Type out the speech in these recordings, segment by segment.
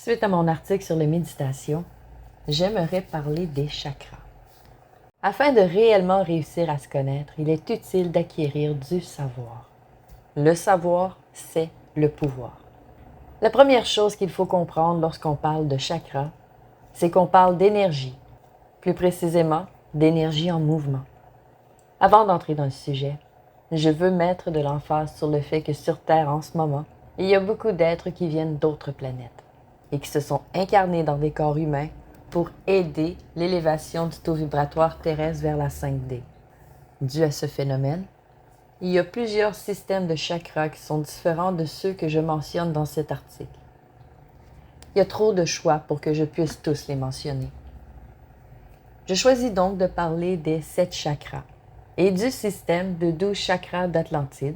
Suite à mon article sur les méditations, j'aimerais parler des chakras. Afin de réellement réussir à se connaître, il est utile d'acquérir du savoir. Le savoir, c'est le pouvoir. La première chose qu'il faut comprendre lorsqu'on parle de chakras, c'est qu'on parle d'énergie, plus précisément d'énergie en mouvement. Avant d'entrer dans le sujet, je veux mettre de l'emphase sur le fait que sur Terre en ce moment, il y a beaucoup d'êtres qui viennent d'autres planètes et qui se sont incarnés dans des corps humains pour aider l'élévation du taux vibratoire terrestre vers la 5D. Dû à ce phénomène, il y a plusieurs systèmes de chakras qui sont différents de ceux que je mentionne dans cet article. Il y a trop de choix pour que je puisse tous les mentionner. Je choisis donc de parler des 7 chakras et du système de 12 chakras d'Atlantide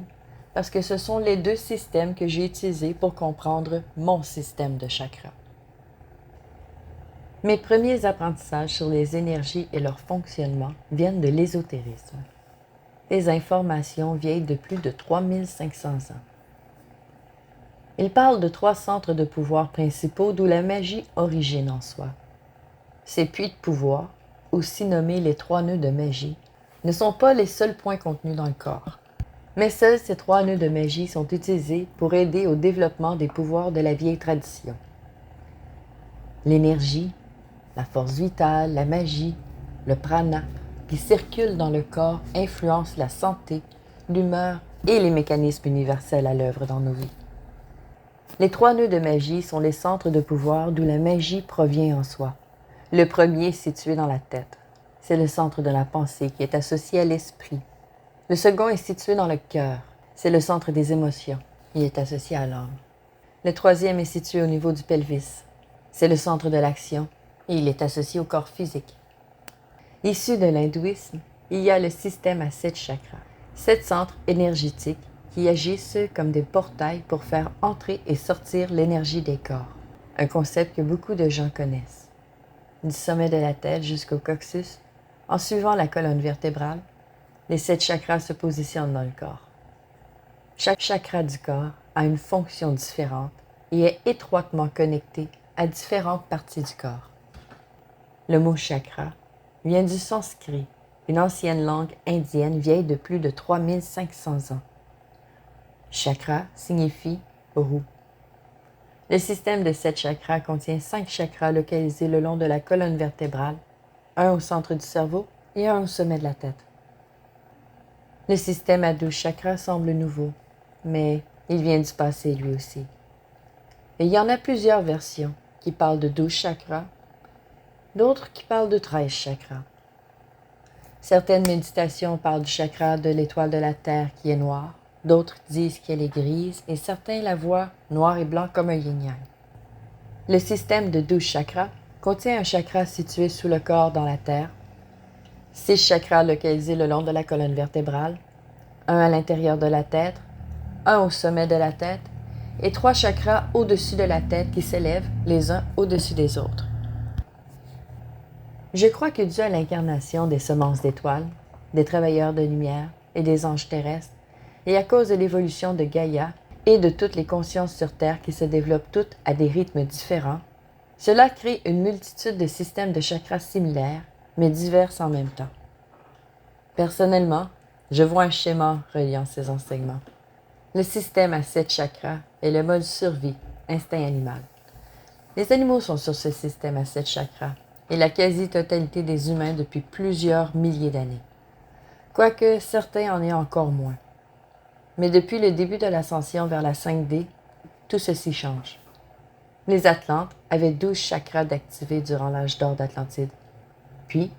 parce que ce sont les deux systèmes que j'ai utilisés pour comprendre mon système de chakras. Mes premiers apprentissages sur les énergies et leur fonctionnement viennent de l'ésotérisme. Des informations vieilles de plus de 3500 ans. Ils parlent de 3 centres de pouvoir principaux d'où la magie origine en soi. Ces puits de pouvoir, aussi nommés les 3 nœuds de magie, ne sont pas les seuls points contenus dans le corps. Mais seuls ces 3 nœuds de magie sont utilisés pour aider au développement des pouvoirs de la vieille tradition. L'énergie, la force vitale, la magie, le prana, qui circulent dans le corps, influencent la santé, l'humeur et les mécanismes universels à l'œuvre dans nos vies. Les 3 nœuds de magie sont les centres de pouvoir d'où la magie provient en soi. Le premier est situé dans la tête. C'est le centre de la pensée qui est associé à l'esprit. Le second est situé dans le cœur. C'est le centre des émotions. Il est associé à l'âme. Le troisième est situé au niveau du pelvis. C'est le centre de l'action et il est associé au corps physique. Issu de l'hindouisme, il y a le système à 7 chakras. 7 centres énergétiques qui agissent comme des portails pour faire entrer et sortir l'énergie des corps. Un concept que beaucoup de gens connaissent. Du sommet de la tête jusqu'au coccyx, en suivant la colonne vertébrale, les 7 chakras se positionnent dans le corps. Chaque chakra du corps a une fonction différente et est étroitement connecté à différentes parties du corps. Le mot chakra vient du sanskrit, une ancienne langue indienne vieille de plus de 3500 ans. Chakra signifie roue. Le système de 7 chakras contient 5 chakras localisés le long de la colonne vertébrale, un au centre du cerveau et un au sommet de la tête. Le système à 12 chakras semble nouveau, mais il vient du passé lui aussi. Et il y en a plusieurs versions qui parlent de 12 chakras, d'autres qui parlent de 13 chakras. Certaines méditations parlent du chakra de l'étoile de la Terre qui est noire, d'autres disent qu'elle est grise et certains la voient noir et blanc comme un yin-yang. Le système de 12 chakras contient un chakra situé sous le corps dans la Terre, 6 chakras localisés le long de la colonne vertébrale, un à l'intérieur de la tête, un au sommet de la tête et 3 chakras au-dessus de la tête qui s'élèvent les uns au-dessus des autres. Je crois que dû à l'incarnation des semences d'étoiles, des travailleurs de lumière et des anges terrestres, et à cause de l'évolution de Gaïa et de toutes les consciences sur Terre qui se développent toutes à des rythmes différents, cela crée une multitude de systèmes de chakras similaires, mais divers en même temps. Personnellement, je vois un schéma reliant ces enseignements. Le système à 7 chakras est le mode survie, instinct animal. Les animaux sont sur ce système à 7 chakras, et la quasi-totalité des humains depuis plusieurs milliers d'années. Quoique certains en aient encore moins. Mais depuis le début de l'ascension vers la 5D, tout ceci change. Les Atlantes avaient 12 chakras d'activés durant l'âge d'or d'Atlantide. Puis,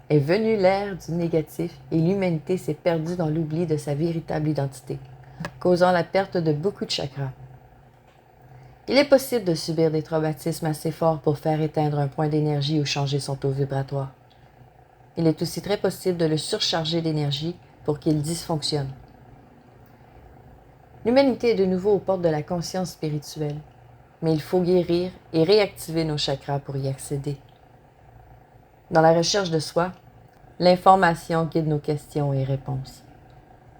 est venue l'ère du négatif et l'humanité s'est perdue dans l'oubli de sa véritable identité, causant la perte de beaucoup de chakras. Il est possible de subir des traumatismes assez forts pour faire éteindre un point d'énergie ou changer son taux vibratoire. Il est aussi très possible de le surcharger d'énergie pour qu'il dysfonctionne. L'humanité est de nouveau aux portes de la conscience spirituelle, mais il faut guérir et réactiver nos chakras pour y accéder. Dans la recherche de soi, l'information guide nos questions et réponses.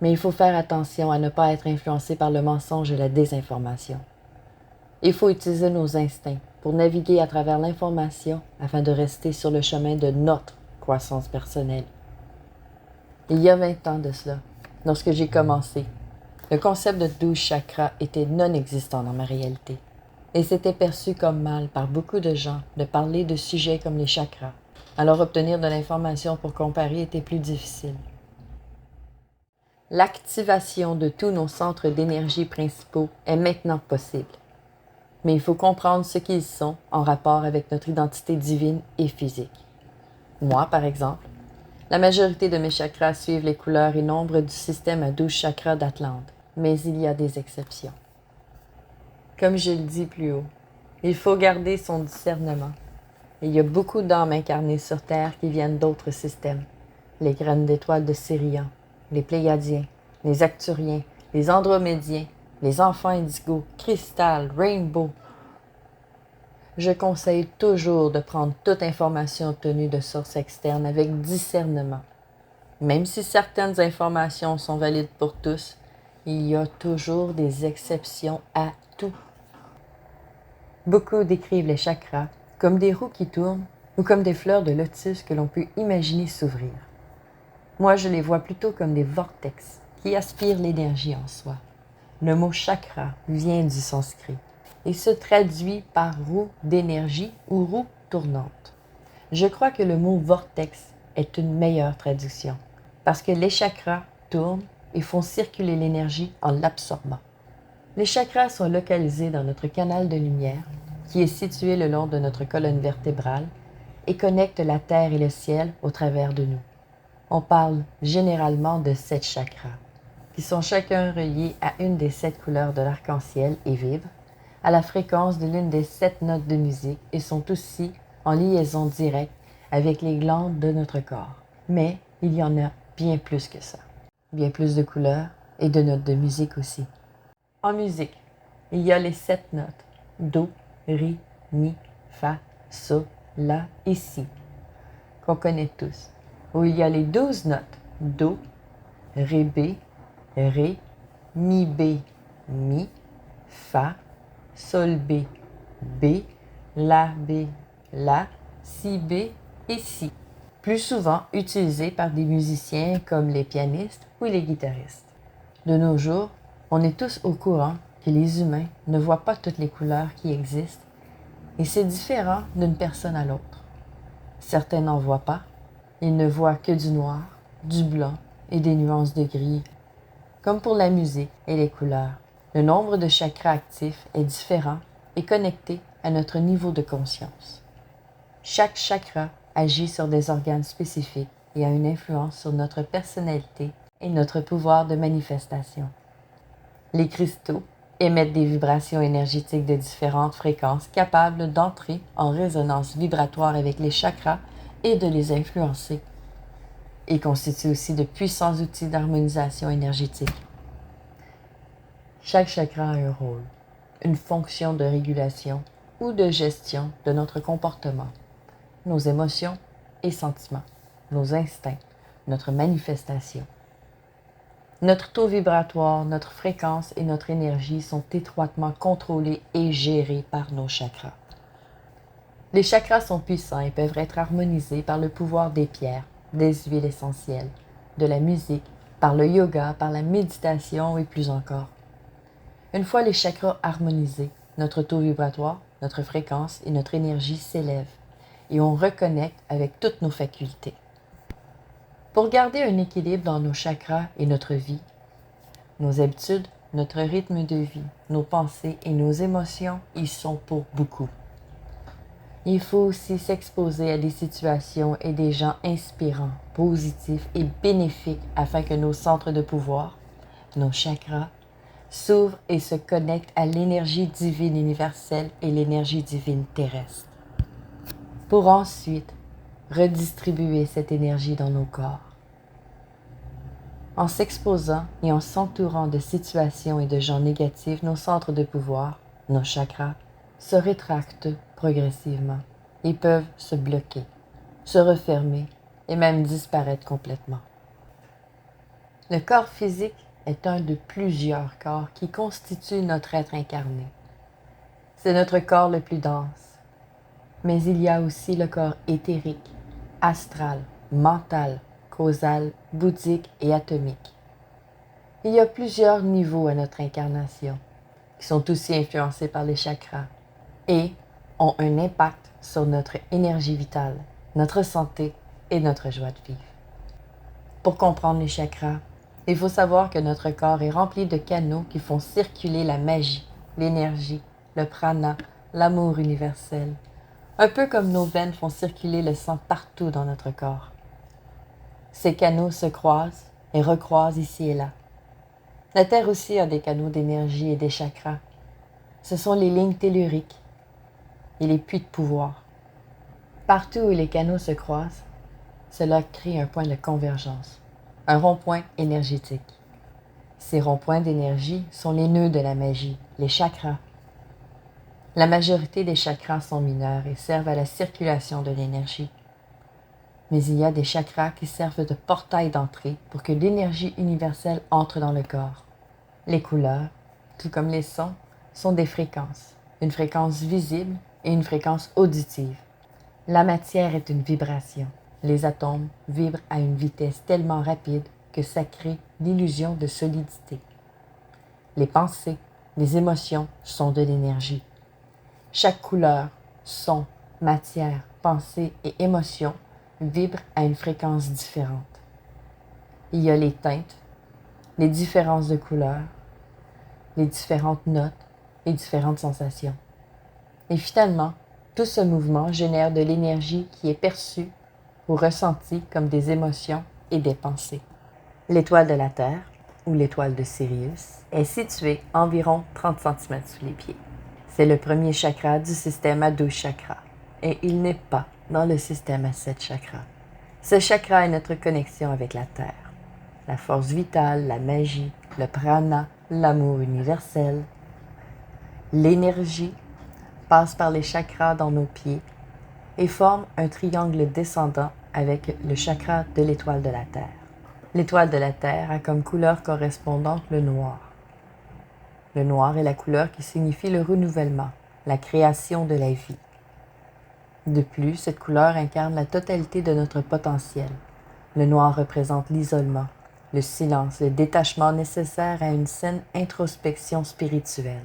Mais il faut faire attention à ne pas être influencé par le mensonge et la désinformation. Il faut utiliser nos instincts pour naviguer à travers l'information afin de rester sur le chemin de notre croissance personnelle. Il y a 20 ans de cela, lorsque j'ai commencé, le concept de 12 chakras était non existant dans ma réalité. Et c'était perçu comme mal par beaucoup de gens de parler de sujets comme les chakras. Alors obtenir de l'information pour comparer était plus difficile. L'activation de tous nos centres d'énergie principaux est maintenant possible. Mais il faut comprendre ce qu'ils sont en rapport avec notre identité divine et physique. Moi, par exemple, la majorité de mes chakras suivent les couleurs et nombres du système à 12 chakras d'Atlante, mais il y a des exceptions. Comme je le dis plus haut, il faut garder son discernement. Il y a beaucoup d'âmes incarnées sur Terre qui viennent d'autres systèmes. Les graines d'étoiles de Sirian, les Pléiadiens, les Acturiens, les Andromédiens, les enfants indigo, Cristal, Rainbow. Je conseille toujours de prendre toute information obtenue de sources externes avec discernement. Même si certaines informations sont valides pour tous, il y a toujours des exceptions à tout. Beaucoup décrivent les chakras comme des roues qui tournent ou comme des fleurs de lotus que l'on peut imaginer s'ouvrir. Moi, je les vois plutôt comme des vortex qui aspirent l'énergie en soi. Le mot chakra vient du sanskrit et se traduit par roue d'énergie ou roue tournante. Je crois que le mot vortex est une meilleure traduction parce que les chakras tournent et font circuler l'énergie en l'absorbant. Les chakras sont localisés dans notre canal de lumière, qui est situé le long de notre colonne vertébrale et connecte la terre et le ciel au travers de nous. On parle généralement de 7 chakras, qui sont chacun reliés à une des 7 couleurs de l'arc-en-ciel et vibrent à la fréquence de l'une des 7 notes de musique et sont aussi en liaison directe avec les glandes de notre corps. Mais il y en a bien plus que ça. Bien plus de couleurs et de notes de musique aussi. En musique, il y a les 7 notes Do, Ré, Mi, Fa, Sol, La et Si, qu'on connaît tous. Où il y a les 12 notes Do, Ré, B, Ré, Mi, B, Mi, Fa, Sol, B, B, La, B, La, Si, B et Si. Plus souvent utilisés par des musiciens comme les pianistes ou les guitaristes. De nos jours, on est tous au courant que les humains ne voient pas toutes les couleurs qui existent et c'est différent d'une personne à l'autre. Certains n'en voient pas, ils ne voient que du noir, du blanc et des nuances de gris. Comme pour la musique et les couleurs, le nombre de chakras actifs est différent et connecté à notre niveau de conscience. Chaque chakra agit sur des organes spécifiques et a une influence sur notre personnalité et notre pouvoir de manifestation. Les cristaux émettent des vibrations énergétiques de différentes fréquences capables d'entrer en résonance vibratoire avec les chakras et de les influencer. Ils constituent aussi de puissants outils d'harmonisation énergétique. Chaque chakra a un rôle, une fonction de régulation ou de gestion de notre comportement, nos émotions et sentiments, nos instincts, notre manifestation. Notre taux vibratoire, notre fréquence et notre énergie sont étroitement contrôlés et gérés par nos chakras. Les chakras sont puissants et peuvent être harmonisés par le pouvoir des pierres, des huiles essentielles, de la musique, par le yoga, par la méditation et plus encore. Une fois les chakras harmonisés, notre taux vibratoire, notre fréquence et notre énergie s'élèvent et on reconnecte avec toutes nos facultés. Pour garder un équilibre dans nos chakras et notre vie, nos habitudes, notre rythme de vie, nos pensées et nos émotions y sont pour beaucoup. Il faut aussi s'exposer à des situations et des gens inspirants, positifs et bénéfiques afin que nos centres de pouvoir, nos chakras, s'ouvrent et se connectent à l'énergie divine universelle et l'énergie divine terrestre. Pour ensuite redistribuer cette énergie dans nos corps. En s'exposant et en s'entourant de situations et de gens négatifs, nos centres de pouvoir, nos chakras, se rétractent progressivement et peuvent se bloquer, se refermer et même disparaître complètement. Le corps physique est un de plusieurs corps qui constituent notre être incarné. C'est notre corps le plus dense. Mais il y a aussi le corps éthérique, astral, mental, causal, bouddhique et atomique. Il y a plusieurs niveaux à notre incarnation, qui sont aussi influencés par les chakras et ont un impact sur notre énergie vitale, notre santé et notre joie de vivre. Pour comprendre les chakras, il faut savoir que notre corps est rempli de canaux qui font circuler la magie, l'énergie, le prana, l'amour universel, un peu comme nos veines font circuler le sang partout dans notre corps. Ces canaux se croisent et recroisent ici et là. La Terre aussi a des canaux d'énergie et des chakras. Ce sont les lignes telluriques et les puits de pouvoir. Partout où les canaux se croisent, cela crée un point de convergence, un rond-point énergétique. Ces ronds-points d'énergie sont les nœuds de la magie, les chakras. La majorité des chakras sont mineurs et servent à la circulation de l'énergie. Mais il y a des chakras qui servent de portail d'entrée pour que l'énergie universelle entre dans le corps. Les couleurs, tout comme les sons, sont des fréquences, une fréquence visible et une fréquence auditive. La matière est une vibration. Les atomes vibrent à une vitesse tellement rapide que ça crée l'illusion de solidité. Les pensées, les émotions sont de l'énergie. Chaque couleur, son, matière, pensée et émotion vibrent à une fréquence différente. Il y a les teintes, les différences de couleurs, les différentes notes et différentes sensations. Et finalement, tout ce mouvement génère de l'énergie qui est perçue ou ressentie comme des émotions et des pensées. L'étoile de la Terre, ou l'étoile de Sirius, est située environ 30 cm sous les pieds. C'est le premier chakra du système à 12 chakras, et il n'est pas dans le système à 7 chakras. Ce chakra est notre connexion avec la Terre, la force vitale, la magie, le prana, l'amour universel. L'énergie passe par les chakras dans nos pieds et forme un triangle descendant avec le chakra de l'étoile de la Terre. L'étoile de la Terre a comme couleur correspondante le noir. Le noir est la couleur qui signifie le renouvellement, la création de la vie. De plus, cette couleur incarne la totalité de notre potentiel. Le noir représente l'isolement, le silence, le détachement nécessaire à une saine introspection spirituelle.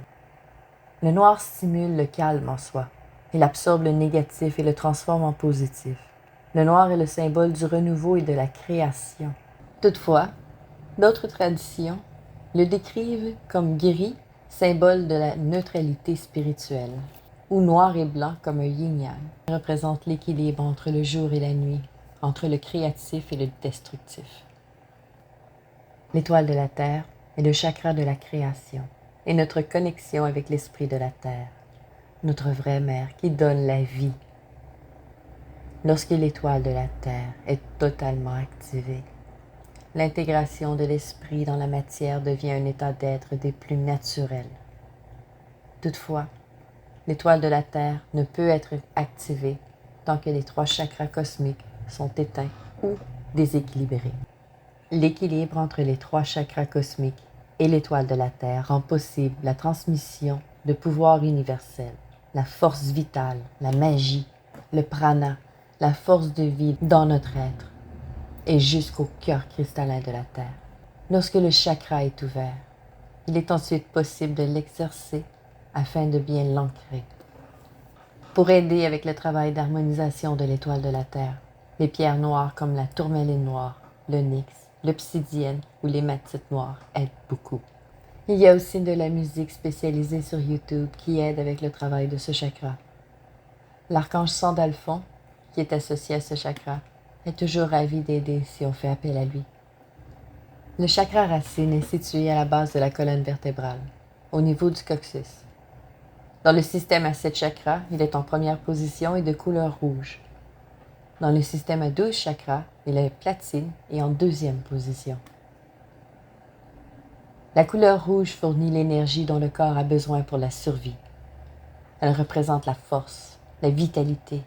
Le noir stimule le calme en soi. Il absorbe le négatif et le transforme en positif. Le noir est le symbole du renouveau et de la création. Toutefois, d'autres traditions le décrivent comme gris, symbole de la neutralité spirituelle, ou noir et blanc comme un yin-yang, représente l'équilibre entre le jour et la nuit, entre le créatif et le destructif. L'étoile de la Terre est le chakra de la création et notre connexion avec l'esprit de la Terre, notre vraie mère qui donne la vie. Lorsque l'étoile de la Terre est totalement activée, l'intégration de l'esprit dans la matière devient un état d'être des plus naturels. Toutefois, l'étoile de la Terre ne peut être activée tant que les 3 chakras cosmiques sont éteints ou déséquilibrés. L'équilibre entre les 3 chakras cosmiques et l'étoile de la Terre rend possible la transmission de pouvoirs universels, la force vitale, la magie, le prana, la force de vie dans notre être et jusqu'au cœur cristallin de la Terre. Lorsque le chakra est ouvert, il est ensuite possible de l'exercer afin de bien l'ancrer. Pour aider avec le travail d'harmonisation de l'étoile de la Terre, les pierres noires comme la tourmaline noire, l'onyx, l'obsidienne ou l'hématite noire aident beaucoup. Il y a aussi de la musique spécialisée sur YouTube qui aide avec le travail de ce chakra. L'archange Sandalphon, qui est associé à ce chakra, est toujours ravi d'aider si on fait appel à lui. Le chakra racine est situé à la base de la colonne vertébrale, au niveau du coccyx. Dans le système à 7 chakras, il est en première position et de couleur rouge. Dans le système à 12 chakras, il est platine et en deuxième position. La couleur rouge fournit l'énergie dont le corps a besoin pour la survie. Elle représente la force, la vitalité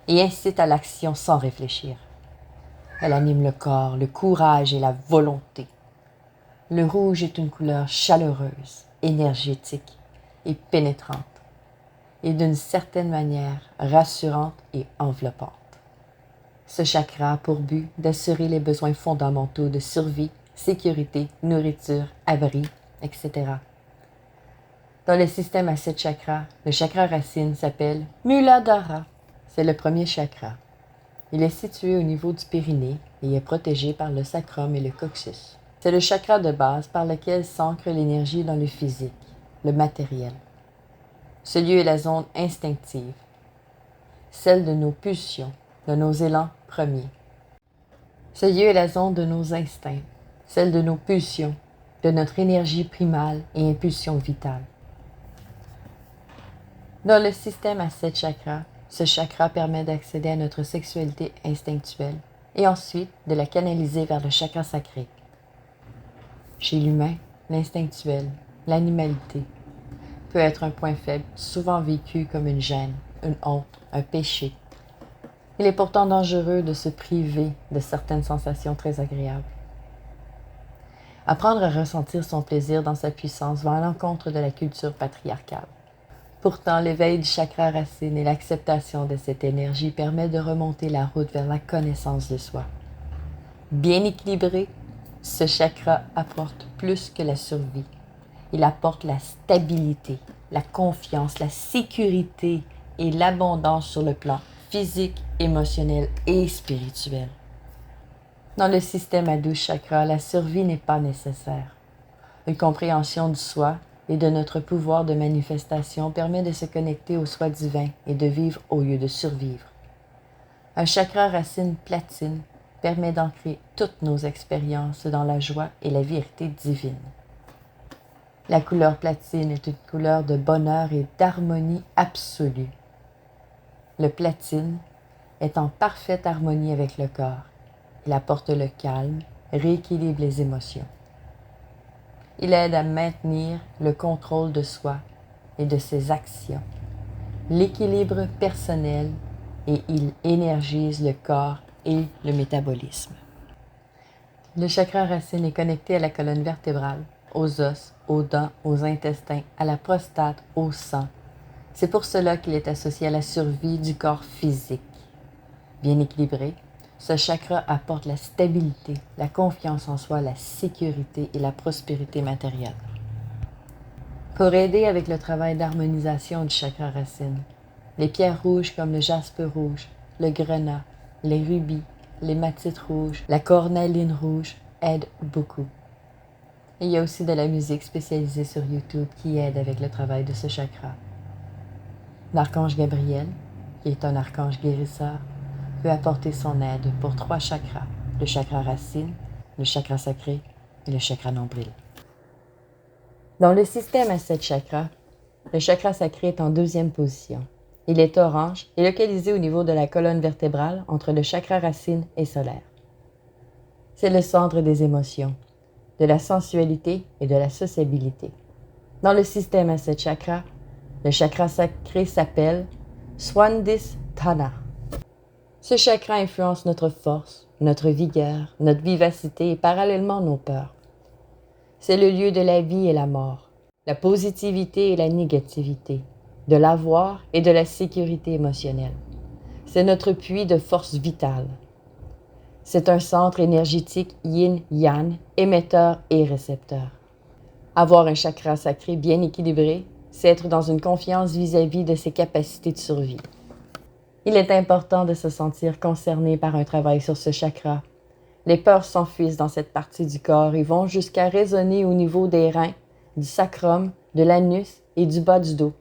et incite à l'action sans réfléchir. Elle anime le corps, le courage et la volonté. Le rouge est une couleur chaleureuse, énergétique et pénétrante. et d'une certaine manière rassurante et enveloppante. Ce chakra a pour but d'assurer les besoins fondamentaux de survie, sécurité, nourriture, abri, etc. Dans le système à 7 chakras, le chakra racine s'appelle Muladhara. C'est le premier chakra. Il est situé au niveau du périnée et est protégé par le sacrum et le coccyx. C'est le chakra de base par lequel s'ancre l'énergie dans le physique, le matériel. Ce lieu est la zone instinctive, celle de nos pulsions, de nos élans premiers. Ce lieu est la zone de nos instincts, celle de nos pulsions, de notre énergie primale et impulsion vitale. Dans le système à 7 chakras, ce chakra permet d'accéder à notre sexualité instinctuelle et ensuite de la canaliser vers le chakra sacré. Chez l'humain, l'instinctuel, l'animalité, peut être un point faible, souvent vécu comme une gêne, une honte, un péché. Il est pourtant dangereux de se priver de certaines sensations très agréables. Apprendre à ressentir son plaisir dans sa puissance va à l'encontre de la culture patriarcale. Pourtant, l'éveil du chakra racine et l'acceptation de cette énergie permet de remonter la route vers la connaissance de soi. Bien équilibré, ce chakra apporte plus que la survie. Il apporte la stabilité, la confiance, la sécurité et l'abondance sur le plan physique, émotionnel et spirituel. Dans le système à 12 chakras, la survie n'est pas nécessaire. Une compréhension du soi et de notre pouvoir de manifestation permet de se connecter au soi divin et de vivre au lieu de survivre. Un chakra racine platine permet d'ancrer toutes nos expériences dans la joie et la vérité divine. La couleur platine est une couleur de bonheur et d'harmonie absolue. Le platine est en parfaite harmonie avec le corps. Il apporte le calme, rééquilibre les émotions. Il aide à maintenir le contrôle de soi et de ses actions, l'équilibre personnel et il énergise le corps et le métabolisme. Le chakra racine est connecté à la colonne vertébrale, aux os, aux dents, aux intestins, à la prostate, au sang. C'est pour cela qu'il est associé à la survie du corps physique. Bien équilibré, ce chakra apporte la stabilité, la confiance en soi, la sécurité et la prospérité matérielle. Pour aider avec le travail d'harmonisation du chakra racine, les pierres rouges comme le jaspe rouge, le grenat, les rubis, l'hématite rouge, la cornaline rouge aident beaucoup. Et il y a aussi de la musique spécialisée sur YouTube qui aide avec le travail de ce chakra. L'archange Gabriel, qui est un archange guérisseur, peut apporter son aide pour 3 chakras, le chakra racine, le chakra sacré et le chakra nombril. Dans le système à 7 chakras, le chakra sacré est en 2e position. Il est orange et localisé au niveau de la colonne vertébrale entre le chakra racine et solaire. C'est le centre des émotions, de la sensualité et de la sociabilité. Dans le système à 7 chakras, le chakra sacré s'appelle Swadhisthana. Ce chakra influence notre force, notre vigueur, notre vivacité et parallèlement nos peurs. C'est le lieu de la vie et la mort, la positivité et la négativité, de l'avoir et de la sécurité émotionnelle. C'est notre puits de force vitale. C'est un centre énergétique yin-yang, émetteur et récepteur. Avoir un chakra sacré bien équilibré, c'est être dans une confiance vis-à-vis de ses capacités de survie. Il est important de se sentir concerné par un travail sur ce chakra. Les peurs s'enfuissent dans cette partie du corps et vont jusqu'à résonner au niveau des reins, du sacrum, de l'anus et du bas du dos.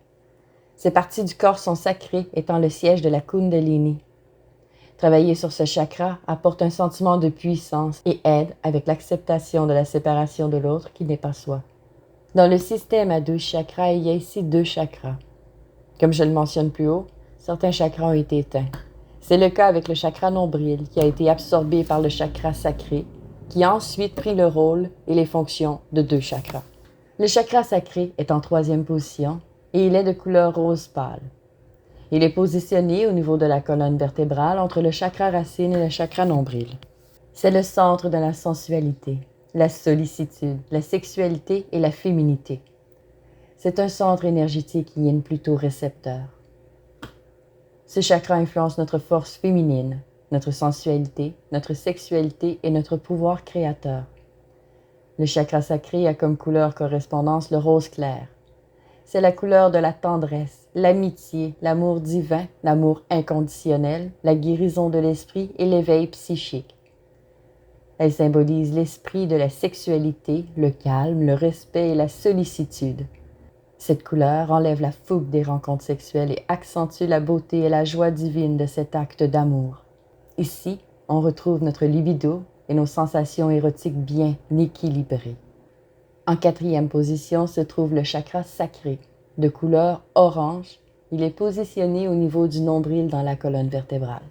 Ces parties du corps sont sacrées, étant le siège de la Kundalini. Travailler sur ce chakra apporte un sentiment de puissance et aide avec l'acceptation de la séparation de l'autre qui n'est pas soi. Dans le système à 12 chakras, il y a ici 2 chakras. Comme je le mentionne plus haut, certains chakras ont été éteints. C'est le cas avec le chakra nombril qui a été absorbé par le chakra sacré, qui a ensuite pris le rôle et les fonctions de 2 chakras. Le chakra sacré est en 3e position et il est de couleur rose pâle. Il est positionné au niveau de la colonne vertébrale entre le chakra racine et le chakra nombril. C'est le centre de la sensualité, la sollicitude, la sexualité et la féminité. C'est un centre énergétique yin plutôt récepteur. Ce chakra influence notre force féminine, notre sensualité, notre sexualité et notre pouvoir créateur. Le chakra sacré a comme couleur correspondance le rose clair. C'est la couleur de la tendresse, l'amitié, l'amour divin, l'amour inconditionnel, la guérison de l'esprit et l'éveil psychique. Elle symbolise l'esprit de la sexualité, le calme, le respect et la sollicitude. Cette couleur enlève la fougue des rencontres sexuelles et accentue la beauté et la joie divine de cet acte d'amour. Ici, on retrouve notre libido et nos sensations érotiques bien équilibrées. En 4e position se trouve le chakra sacré. De couleur orange, il est positionné au niveau du nombril dans la colonne vertébrale.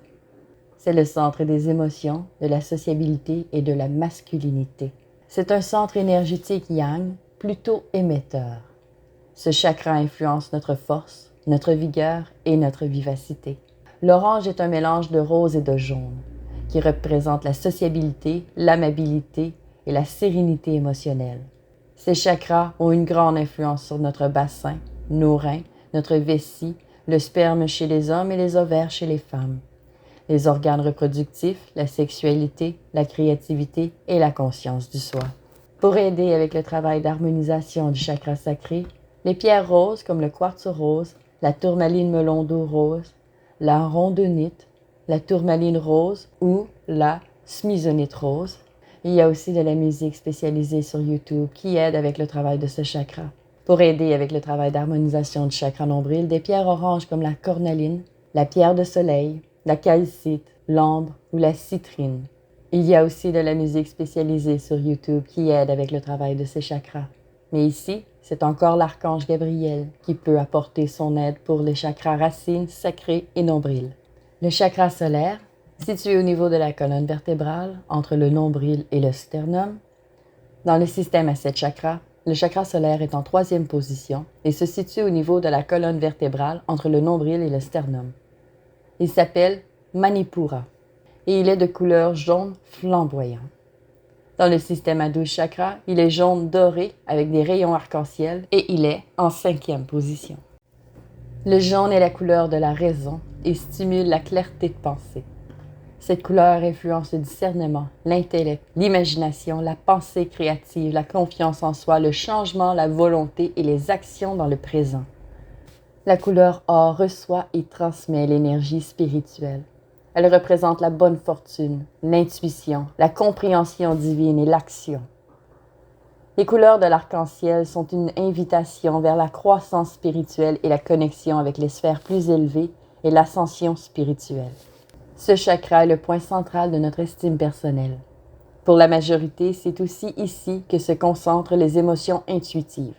C'est le centre des émotions, de la sociabilité et de la masculinité. C'est un centre énergétique yang, plutôt émetteur. Ce chakra influence notre force, notre vigueur et notre vivacité. L'orange est un mélange de rose et de jaune, qui représente la sociabilité, l'amabilité et la sérénité émotionnelle. Ces chakras ont une grande influence sur notre bassin, nos reins, notre vessie, le sperme chez les hommes et les ovaires chez les femmes, les organes reproductifs, la sexualité, la créativité et la conscience du soi. Pour aider avec le travail d'harmonisation du chakra sacré, les pierres roses comme le quartz rose, la tourmaline melon d'eau rose, la rondonite, la tourmaline rose ou la smysonite rose. Il y a aussi de la musique spécialisée sur YouTube qui aide avec le travail de ce chakra. Pour aider avec le travail d'harmonisation du chakra nombril, des pierres oranges comme la cornaline, la pierre de soleil, la calcite, l'ambre ou la citrine. Il y a aussi de la musique spécialisée sur YouTube qui aide avec le travail de ces chakras. Mais ici, c'est encore l'archange Gabriel qui peut apporter son aide pour les chakras racines, sacrés et nombril. Le chakra solaire, situé au niveau de la colonne vertébrale, entre le nombril et le sternum. Dans le système à 7 chakras, le chakra solaire est en 3e position et se situe au niveau de la colonne vertébrale entre le nombril et le sternum. Il s'appelle Manipura et il est de couleur jaune flamboyant. Dans le système à 12 chakras, il est jaune doré avec des rayons arc-en-ciel et il est en 5e position. Le jaune est la couleur de la raison et stimule la clarté de pensée. Cette couleur influence le discernement, l'intellect, l'imagination, la pensée créative, la confiance en soi, le changement, la volonté et les actions dans le présent. La couleur or reçoit et transmet l'énergie spirituelle. Elle représente la bonne fortune, l'intuition, la compréhension divine et l'action. Les couleurs de l'arc-en-ciel sont une invitation vers la croissance spirituelle et la connexion avec les sphères plus élevées et l'ascension spirituelle. Ce chakra est le point central de notre estime personnelle. Pour la majorité, c'est aussi ici que se concentrent les émotions intuitives.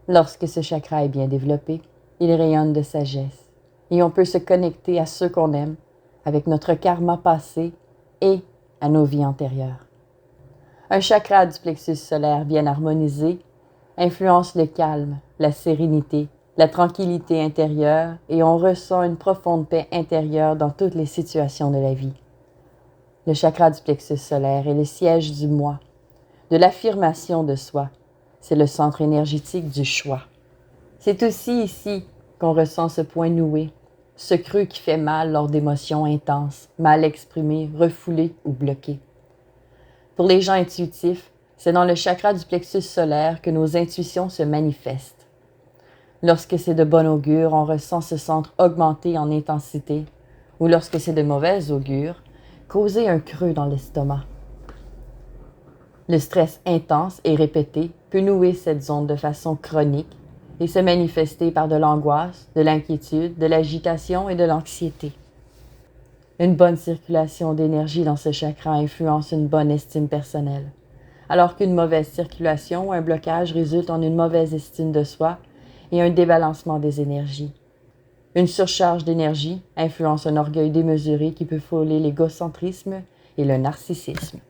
Lorsque ce chakra est bien développé, il rayonne de sagesse et on peut se connecter à ceux qu'on aime, avec notre karma passé et à nos vies antérieures. Un chakra du plexus solaire bien harmonisé influence le calme, la sérénité, la tranquillité intérieure et on ressent une profonde paix intérieure dans toutes les situations de la vie. Le chakra du plexus solaire est le siège du moi, de l'affirmation de soi. C'est le centre énergétique du choix. C'est aussi ici qu'on ressent ce point noué, ce creux qui fait mal lors d'émotions intenses, mal exprimées, refoulées ou bloquées. Pour les gens intuitifs, c'est dans le chakra du plexus solaire que nos intuitions se manifestent. Lorsque c'est de bon augure, on ressent ce centre augmenter en intensité, ou lorsque c'est de mauvais augure, causer un creux dans l'estomac. Le stress intense et répété peut nouer cette zone de façon chronique et se manifester par de l'angoisse, de l'inquiétude, de l'agitation et de l'anxiété. Une bonne circulation d'énergie dans ce chakra influence une bonne estime personnelle, alors qu'une mauvaise circulation ou un blocage résulte en une mauvaise estime de soi et un débalancement des énergies. Une surcharge d'énergie influence un orgueil démesuré qui peut frôler l'égocentrisme et le narcissisme.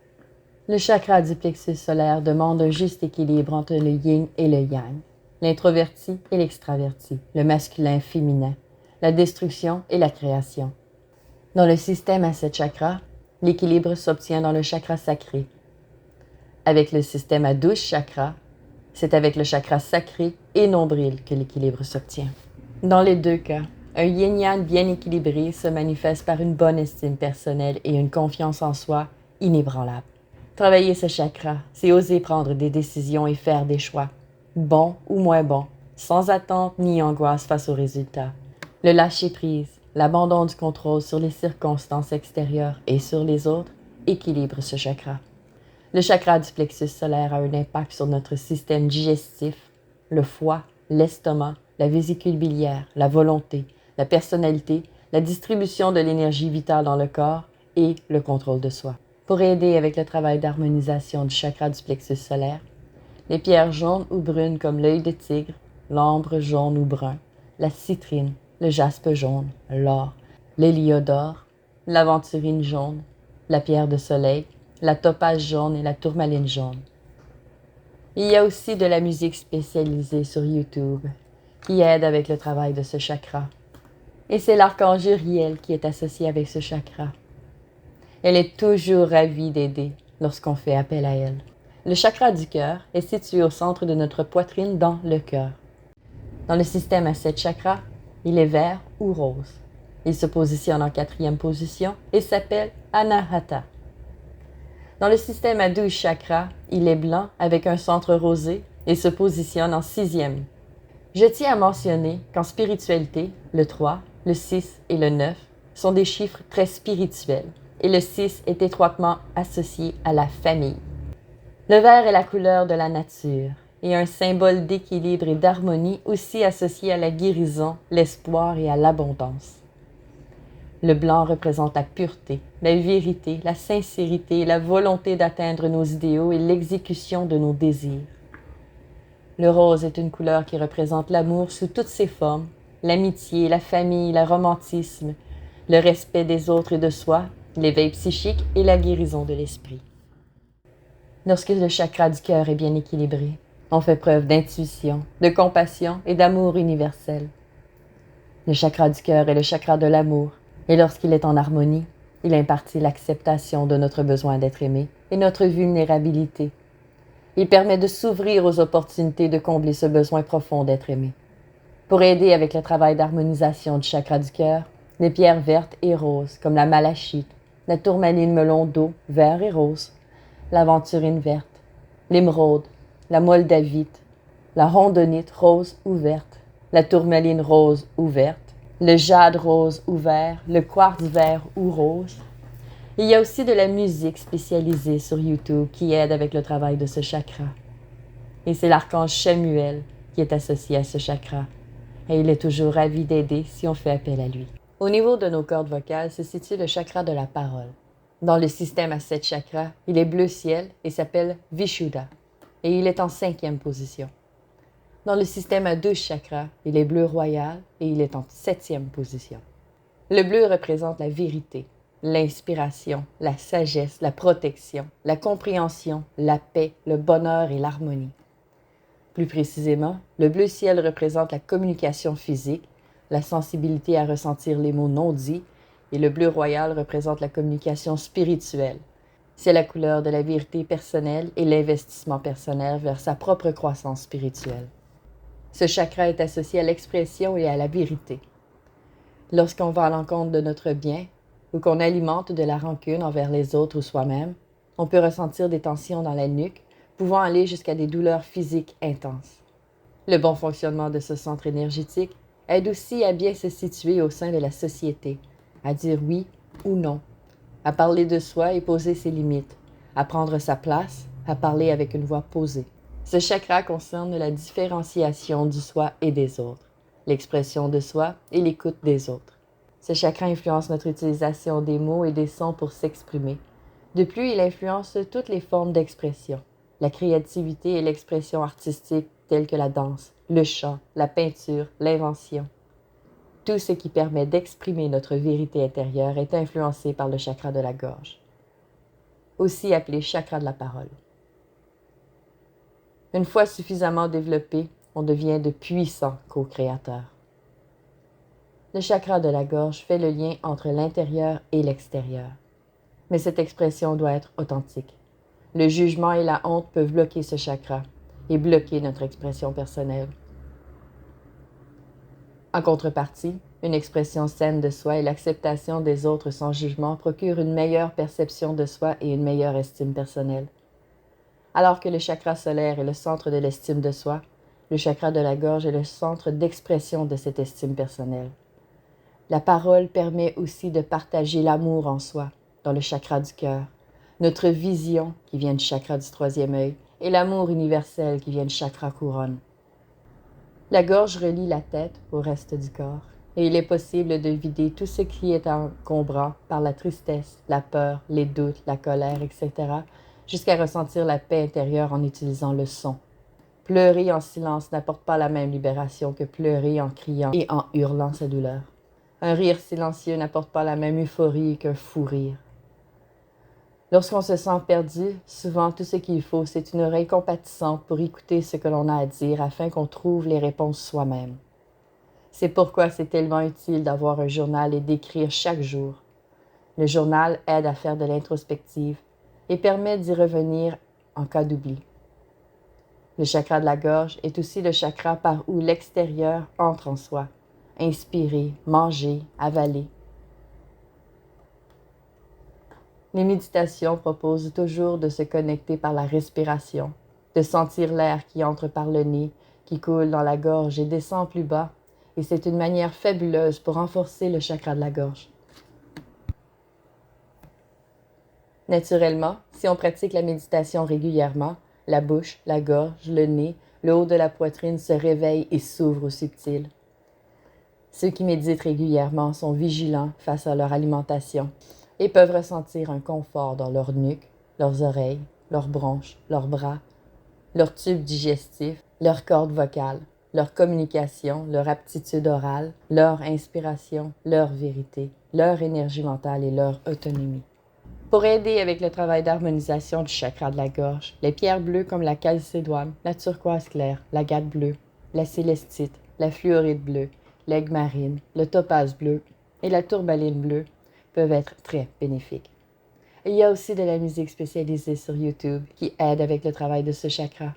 Le chakra du plexus solaire demande un juste équilibre entre le yin et le yang, l'introverti et l'extraverti, le masculin et féminin, la destruction et la création. Dans le système à 7 chakras, l'équilibre s'obtient dans le chakra sacré. Avec le système à 12 chakras, c'est avec le chakra sacré et nombril que l'équilibre s'obtient. Dans les deux cas, Un yin-yang bien équilibré se manifeste par une bonne estime personnelle et une confiance en soi inébranlable. Travailler ce chakra, c'est oser prendre des décisions et faire des choix, bons ou moins bons, sans attente ni angoisse face aux résultats. Le lâcher-prise, l'abandon du contrôle sur les circonstances extérieures et sur les autres, équilibre ce chakra. Le chakra du plexus solaire a un impact sur notre système digestif, le foie, l'estomac, la vésicule biliaire, la volonté, la personnalité, la distribution de l'énergie vitale dans le corps et le contrôle de soi. Pour aider avec le travail d'harmonisation du chakra du plexus solaire, les pierres jaunes ou brunes comme l'œil de tigre, l'ambre jaune ou brun, la citrine, le jaspe jaune, l'or, l'héliodore, l'aventurine jaune, la pierre de soleil, la topaze jaune et la tourmaline jaune. Il y a aussi de la musique spécialisée sur YouTube qui aide avec le travail de ce chakra. Et c'est l'archange Uriel qui est associé avec ce chakra. Elle est toujours ravie d'aider lorsqu'on fait appel à elle. Le chakra du cœur est situé au centre de notre poitrine dans le cœur. Dans le système à 7 chakras, il est vert ou rose. Il se positionne en 4e position et s'appelle Anahata. Dans le système à 12 chakras, il est blanc avec un centre rosé et se positionne en 6e. Je tiens à mentionner qu'en spiritualité, le 3, le 6 et le 9 sont des chiffres très spirituels et le 6 est étroitement associé à la famille. Le vert est la couleur de la nature et un symbole d'équilibre et d'harmonie aussi associé à la guérison, l'espoir et à l'abondance. Le blanc représente la pureté, la vérité, la sincérité, la volonté d'atteindre nos idéaux et l'exécution de nos désirs. Le rose est une couleur qui représente l'amour sous toutes ses formes, l'amitié, la famille, le romantisme, le respect des autres et de soi, l'éveil psychique et la guérison de l'esprit. Lorsque le chakra du cœur est bien équilibré, on fait preuve d'intuition, de compassion et d'amour universel. Le chakra du cœur est le chakra de l'amour, et lorsqu'il est en harmonie, il impartit l'acceptation de notre besoin d'être aimé et notre vulnérabilité. Il permet de s'ouvrir aux opportunités de combler ce besoin profond d'être aimé. Pour aider avec le travail d'harmonisation du chakra du cœur, les pierres vertes et roses comme la malachite, la tourmaline melon d'eau vert et rose, l'aventurine verte, l'émeraude, la moldavite, la rondonite rose ou verte, la tourmaline rose ou verte, le jade rose ou vert, le quartz vert ou rose. Il y a aussi de la musique spécialisée sur YouTube qui aide avec le travail de ce chakra. Et c'est l'archange Chamuel qui est associé à ce chakra. Et il est toujours ravi d'aider si on fait appel à lui. Au niveau de nos cordes vocales se situe le chakra de la parole. Dans le système à 7 chakras, il est bleu ciel et s'appelle Vishuddha. Et il est en 5e position. Dans le système à 12 chakras, il est bleu royal et il est en 7e position. Le bleu représente la vérité, l'inspiration, la sagesse, la protection, la compréhension, la paix, le bonheur et l'harmonie. Plus précisément, le bleu ciel représente la communication physique, la sensibilité à ressentir les mots non dits, et le bleu royal représente la communication spirituelle. C'est la couleur de la vérité personnelle et l'investissement personnel vers sa propre croissance spirituelle. Ce chakra est associé à l'expression et à la vérité. Lorsqu'on va à l'encontre de notre bien ou qu'on alimente de la rancune envers les autres ou soi-même, on peut ressentir des tensions dans la nuque, pouvant aller jusqu'à des douleurs physiques intenses. Le bon fonctionnement de ce centre énergétique aide aussi à bien se situer au sein de la société, à dire oui ou non, à parler de soi et poser ses limites, à prendre sa place, à parler avec une voix posée. Ce chakra concerne la différenciation du soi et des autres, l'expression de soi et l'écoute des autres. Ce chakra influence notre utilisation des mots et des sons pour s'exprimer. De plus, il influence toutes les formes d'expression, la créativité et l'expression artistique telles que la danse, le chant, la peinture, l'invention. Tout ce qui permet d'exprimer notre vérité intérieure est influencé par le chakra de la gorge, aussi appelé chakra de la parole. Une fois suffisamment développé, on devient de puissants co-créateurs. Le chakra de la gorge fait le lien entre l'intérieur et l'extérieur. Mais cette expression doit être authentique. Le jugement et la honte peuvent bloquer ce chakra et bloquer notre expression personnelle. En contrepartie, une expression saine de soi et l'acceptation des autres sans jugement procurent une meilleure perception de soi et une meilleure estime personnelle. Alors que le chakra solaire est le centre de l'estime de soi, le chakra de la gorge est le centre d'expression de cette estime personnelle. La parole permet aussi de partager l'amour en soi, dans le chakra du cœur, notre vision qui vient du chakra du troisième œil et l'amour universel qui vient du chakra couronne. La gorge relie la tête au reste du corps et il est possible de vider tout ce qui est encombrant par la tristesse, la peur, les doutes, la colère, etc., jusqu'à ressentir la paix intérieure en utilisant le son. Pleurer en silence n'apporte pas la même libération que pleurer en criant et en hurlant sa douleur. Un rire silencieux n'apporte pas la même euphorie qu'un fou rire. Lorsqu'on se sent perdu, souvent tout ce qu'il faut, c'est une oreille compatissante pour écouter ce que l'on a à dire afin qu'on trouve les réponses soi-même. C'est pourquoi c'est tellement utile d'avoir un journal et d'écrire chaque jour. Le journal aide à faire de l'introspective et permet d'y revenir en cas d'oubli. Le chakra de la gorge est aussi le chakra par où l'extérieur entre en soi. Inspirer, manger, avaler. Les méditations proposent toujours de se connecter par la respiration, de sentir l'air qui entre par le nez, qui coule dans la gorge et descend plus bas, et c'est une manière fabuleuse pour renforcer le chakra de la gorge. Naturellement, si on pratique la méditation régulièrement, la bouche, la gorge, le nez, le haut de la poitrine se réveillent et s'ouvrent au subtil. Ceux qui méditent régulièrement sont vigilants face à leur alimentation et peuvent ressentir un confort dans leur nuque, leurs oreilles, leurs bronches, leurs bras, leur tube digestif, leur corde vocale, leur communication, leur aptitude orale, leur inspiration, leur vérité, leur énergie mentale et leur autonomie. Pour aider avec le travail d'harmonisation du chakra de la gorge, les pierres bleues comme la calcédoine, la turquoise claire, l'agate bleue, la célestite, la fluorite bleue, l'aigle marine, le topaze bleu et la tourmaline bleue peuvent être très bénéfiques. Il y a aussi de la musique spécialisée sur YouTube qui aide avec le travail de ce chakra.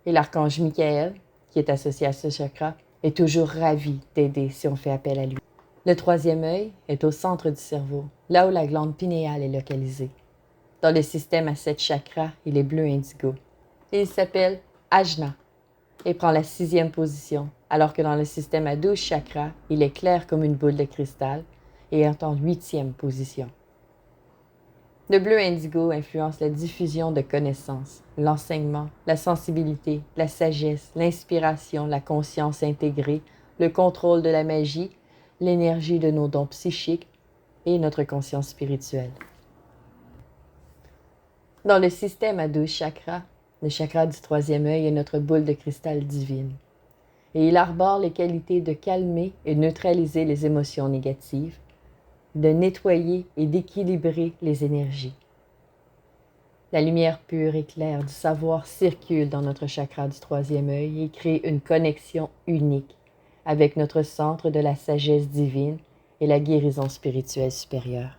Et l'archange Michael, qui est associé à ce chakra, est toujours ravi d'aider si on fait appel à lui. Le troisième œil est au centre du cerveau, là où la glande pinéale est localisée. Dans le système à 7 chakras, il est bleu indigo. Et il s'appelle Ajna et prend la 6e position, alors que dans le système à 12 chakras, il est clair comme une boule de cristal et est en 8e position. Le bleu indigo influence la diffusion de connaissances, l'enseignement, la sensibilité, la sagesse, l'inspiration, la conscience intégrée, le contrôle de la magie, l'énergie de nos dons psychiques et notre conscience spirituelle. Dans le système à 12 chakras, le chakra du 3e œil est notre boule de cristal divine. Et il arbore les qualités de calmer et neutraliser les émotions négatives, de nettoyer et d'équilibrer les énergies. La lumière pure et claire du savoir circule dans notre chakra du 3e œil et crée une connexion unique avec notre centre de la sagesse divine et la guérison spirituelle supérieure.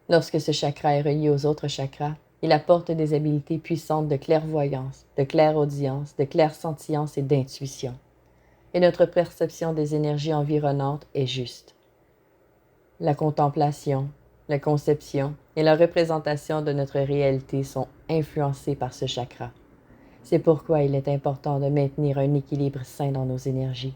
Lorsque ce chakra est relié aux autres chakras, il apporte des habiletés puissantes de clairvoyance, de clairaudience, de clairsentience et d'intuition. Et notre perception des énergies environnantes est juste. La contemplation, la conception et la représentation de notre réalité sont influencées par ce chakra. C'est pourquoi il est important de maintenir un équilibre sain dans nos énergies.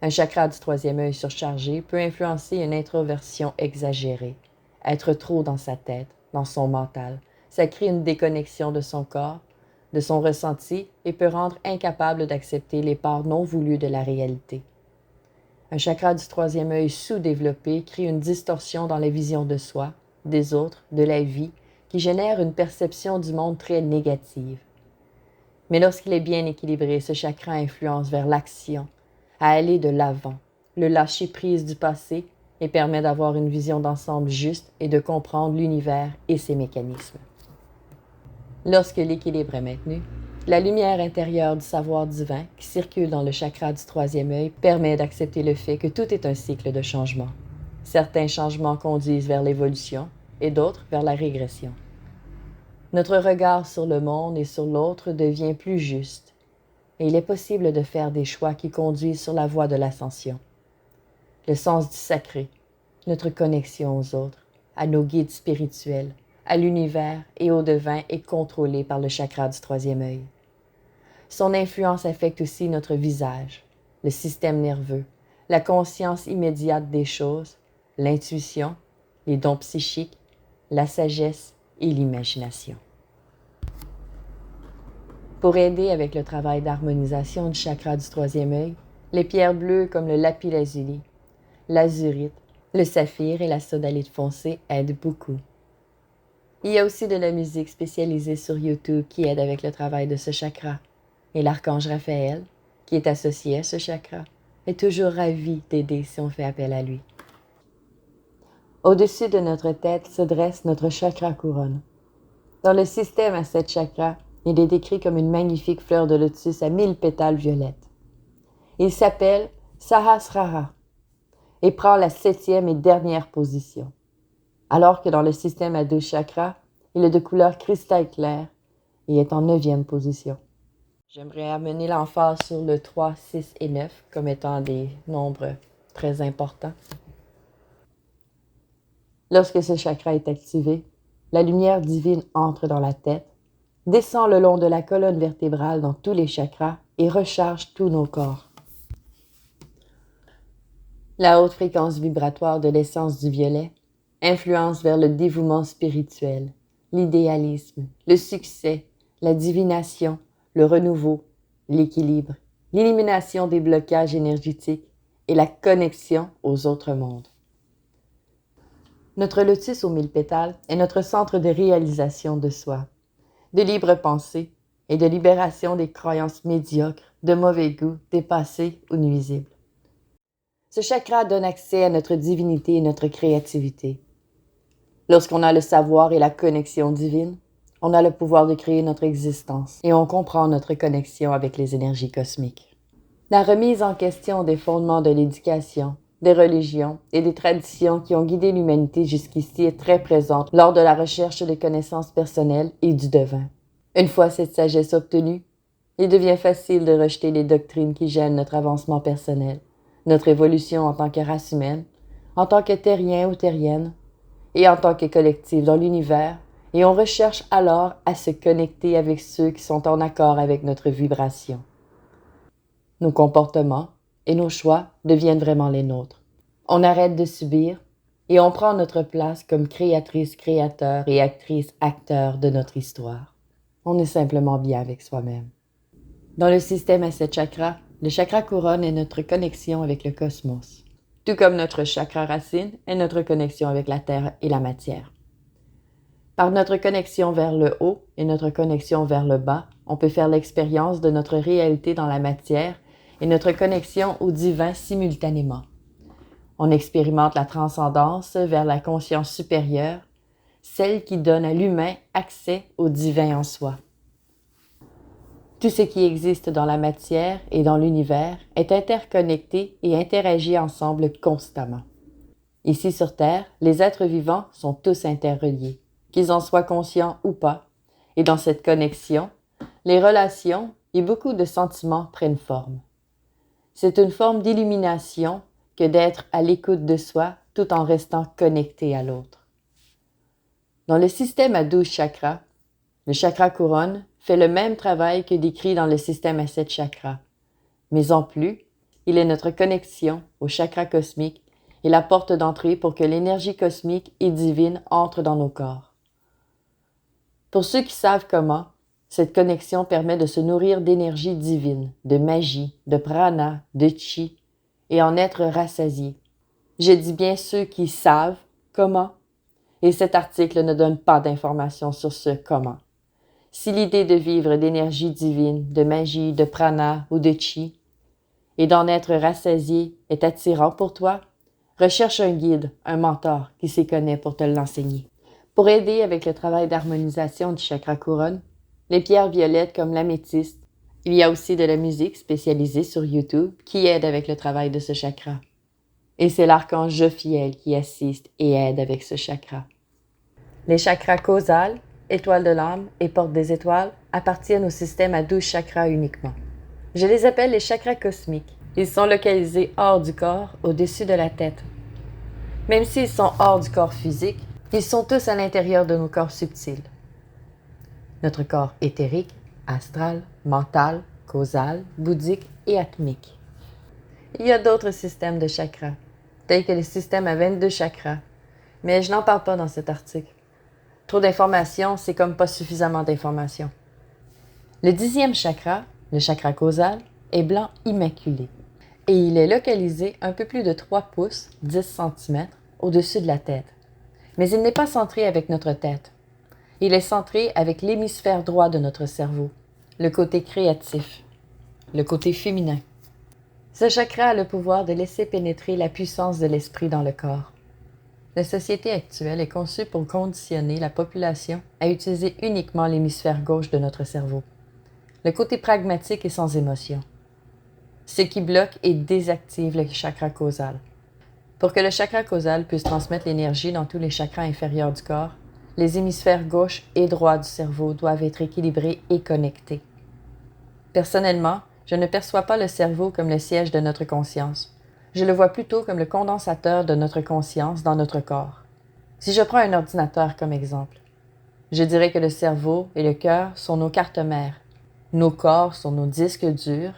Un chakra du 3e œil surchargé peut influencer une introversion exagérée, être trop dans sa tête, dans son mental. Ça crée une déconnexion de son corps, de son ressenti et peut rendre incapable d'accepter les parts non voulues de la réalité. Un chakra du 3e œil sous-développé crée une distorsion dans la vision de soi, des autres, de la vie, qui génère une perception du monde très négative. Mais lorsqu'il est bien équilibré, ce chakra influence vers l'action, à aller de l'avant, le lâcher-prise du passé et permet d'avoir une vision d'ensemble juste et de comprendre l'univers et ses mécanismes. Lorsque l'équilibre est maintenu, la lumière intérieure du savoir divin qui circule dans le chakra du 3e œil permet d'accepter le fait que tout est un cycle de changement. Certains changements conduisent vers l'évolution et d'autres vers la régression. Notre regard sur le monde et sur l'autre devient plus juste. et il est possible de faire des choix qui conduisent sur la voie de l'ascension. Le sens du sacré, notre connexion aux autres, à nos guides spirituels, à l'univers et au divin est contrôlé par le chakra du troisième œil. Son influence affecte aussi notre visage, le système nerveux, la conscience immédiate des choses, l'intuition, les dons psychiques, la sagesse et l'imagination. Pour aider avec le travail d'harmonisation du chakra du troisième œil, les pierres bleues comme le lapis-lazuli, l'azurite, le saphir et la sodalite foncée aident beaucoup. Il y a aussi de la musique spécialisée sur YouTube qui aide avec le travail de ce chakra. Et l'archange Raphaël, qui est associé à ce chakra, est toujours ravi d'aider si on fait appel à lui. Au-dessus de notre tête se dresse notre chakra couronne. Dans le système à 7 chakras, il est décrit comme une magnifique fleur de lotus à 1000 pétales violettes. Il s'appelle Sahasrara et prend la 7e et dernière position. Alors que dans le système à 12 chakras, il est de couleur cristal clair et est en 9e position. J'aimerais amener l'emphase sur le 3, 6 et 9 comme étant des nombres très importants. Lorsque ce chakra est activé, la lumière divine entre dans la tête, descend le long de la colonne vertébrale dans tous les chakras et recharge tous nos corps. La haute fréquence vibratoire de l'essence du violet influence vers le dévouement spirituel, l'idéalisme, le succès, la divination, le renouveau, l'équilibre, l'élimination des blocages énergétiques et la connexion aux autres mondes. Notre lotus aux 1000 pétales est notre centre de réalisation de soi, de libre pensée et de libération des croyances médiocres, de mauvais goût, dépassées ou nuisibles. Ce chakra donne accès à notre divinité et notre créativité. Lorsqu'on a le savoir et la connexion divine, on a le pouvoir de créer notre existence et on comprend notre connexion avec les énergies cosmiques. La remise en question des fondements de l'éducation, des religions et des traditions qui ont guidé l'humanité jusqu'ici est très présente lors de la recherche des connaissances personnelles et du devin. Une fois cette sagesse obtenue, il devient facile de rejeter les doctrines qui gênent notre avancement personnel, notre évolution en tant que race humaine, en tant que terrien ou terrienne, et en tant que collectif dans l'univers, et on recherche alors à se connecter avec ceux qui sont en accord avec notre vibration. Nos comportements et nos choix deviennent vraiment les nôtres. On arrête de subir et on prend notre place comme créatrice, créateur et actrice, acteur de notre histoire. On est simplement bien avec soi-même. Dans le système à 7 chakras, le chakra couronne est notre connexion avec le cosmos, tout comme notre chakra racine est notre connexion avec la terre et la matière. Par notre connexion vers le haut et notre connexion vers le bas, on peut faire l'expérience de notre réalité dans la matière et notre connexion au divin simultanément. On expérimente la transcendance vers la conscience supérieure, celle qui donne à l'humain accès au divin en soi. Tout ce qui existe dans la matière et dans l'univers est interconnecté et interagit ensemble constamment. Ici sur Terre, les êtres vivants sont tous interreliés, qu'ils en soient conscients ou pas, et dans cette connexion, les relations et beaucoup de sentiments prennent forme. C'est une forme d'illumination que d'être à l'écoute de soi tout en restant connecté à l'autre. Dans le système à 12 chakras, le chakra couronne fait le même travail que décrit dans le système à 7 chakras, mais en plus, il est notre connexion au chakra cosmique et la porte d'entrée pour que l'énergie cosmique et divine entre dans nos corps. Pour ceux qui savent comment, cette connexion permet de se nourrir d'énergie divine, de magie, de prana, de chi, et en être rassasié. Je dis bien ceux qui savent comment, et cet article ne donne pas d'informations sur ce comment. Si l'idée de vivre d'énergie divine, de magie, de prana ou de chi, et d'en être rassasié est attirant pour toi, recherche un guide, un mentor qui s'y connaît pour te l'enseigner. Pour aider avec le travail d'harmonisation du chakra couronne, les pierres violettes comme l'améthyste, il y a aussi de la musique spécialisée sur YouTube qui aide avec le travail de ce chakra. Et c'est l'archange Jophiel qui assiste et aide avec ce chakra. Les chakras causales, étoiles de l'âme et portes des étoiles appartiennent au système à 12 chakras uniquement. Je les appelle les chakras cosmiques. Ils sont localisés hors du corps, au-dessus de la tête. Même s'ils sont hors du corps physique, ils sont tous à l'intérieur de nos corps subtils. Notre corps éthérique, astral, mental, causal, bouddhique et atmique. Il y a d'autres systèmes de chakras, tels que le système à 22 chakras, mais je n'en parle pas dans cet article. Trop d'informations, c'est comme pas suffisamment d'informations. Le 10e chakra, le chakra causal, est blanc immaculé et il est localisé un peu plus de 3 pouces, 10 cm, au-dessus de la tête. Mais il n'est pas centré avec notre tête. Il est centré avec l'hémisphère droit de notre cerveau, le côté créatif, le côté féminin. Ce chakra a le pouvoir de laisser pénétrer la puissance de l'esprit dans le corps. La société actuelle est conçue pour conditionner la population à utiliser uniquement l'hémisphère gauche de notre cerveau, le côté pragmatique et sans émotion, ce qui bloque et désactive le chakra causal. Pour que le chakra causal puisse transmettre l'énergie dans tous les chakras inférieurs du corps, les hémisphères gauche et droit du cerveau doivent être équilibrés et connectés. Personnellement, je ne perçois pas le cerveau comme le siège de notre conscience. Je le vois plutôt comme le condensateur de notre conscience dans notre corps. Si je prends un ordinateur comme exemple, je dirais que le cerveau et le cœur sont nos cartes mères, nos corps sont nos disques durs,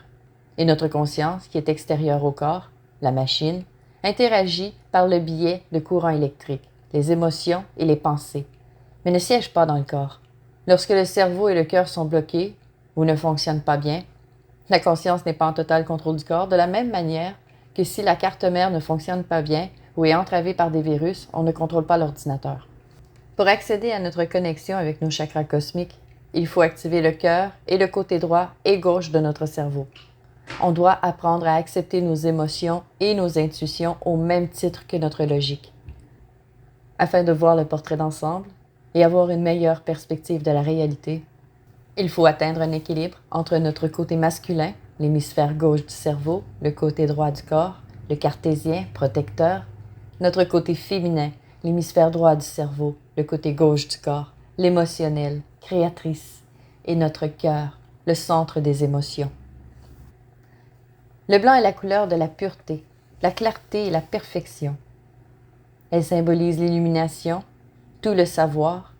et notre conscience, qui est extérieure au corps, la machine, interagit par le biais de courants électriques, les émotions et les pensées, mais ne siège pas dans le corps. Lorsque le cerveau et le cœur sont bloqués ou ne fonctionnent pas bien, la conscience n'est pas en total contrôle du corps, de la même manière que si la carte mère ne fonctionne pas bien ou est entravée par des virus, on ne contrôle pas l'ordinateur. Pour accéder à notre connexion avec nos chakras cosmiques, il faut activer le cœur et le côté droit et gauche de notre cerveau. On doit apprendre à accepter nos émotions et nos intuitions au même titre que notre logique. Afin de voir le portrait d'ensemble et avoir une meilleure perspective de la réalité, il faut atteindre un équilibre entre notre côté masculin, l'hémisphère gauche du cerveau, le côté droit du corps, le cartésien, protecteur, notre côté féminin, l'hémisphère droit du cerveau, le côté gauche du corps, l'émotionnel, créatrice, et notre cœur, le centre des émotions. Le blanc est la couleur de la pureté, la clarté et la perfection. Elle symbolise l'illumination, tout le savoir,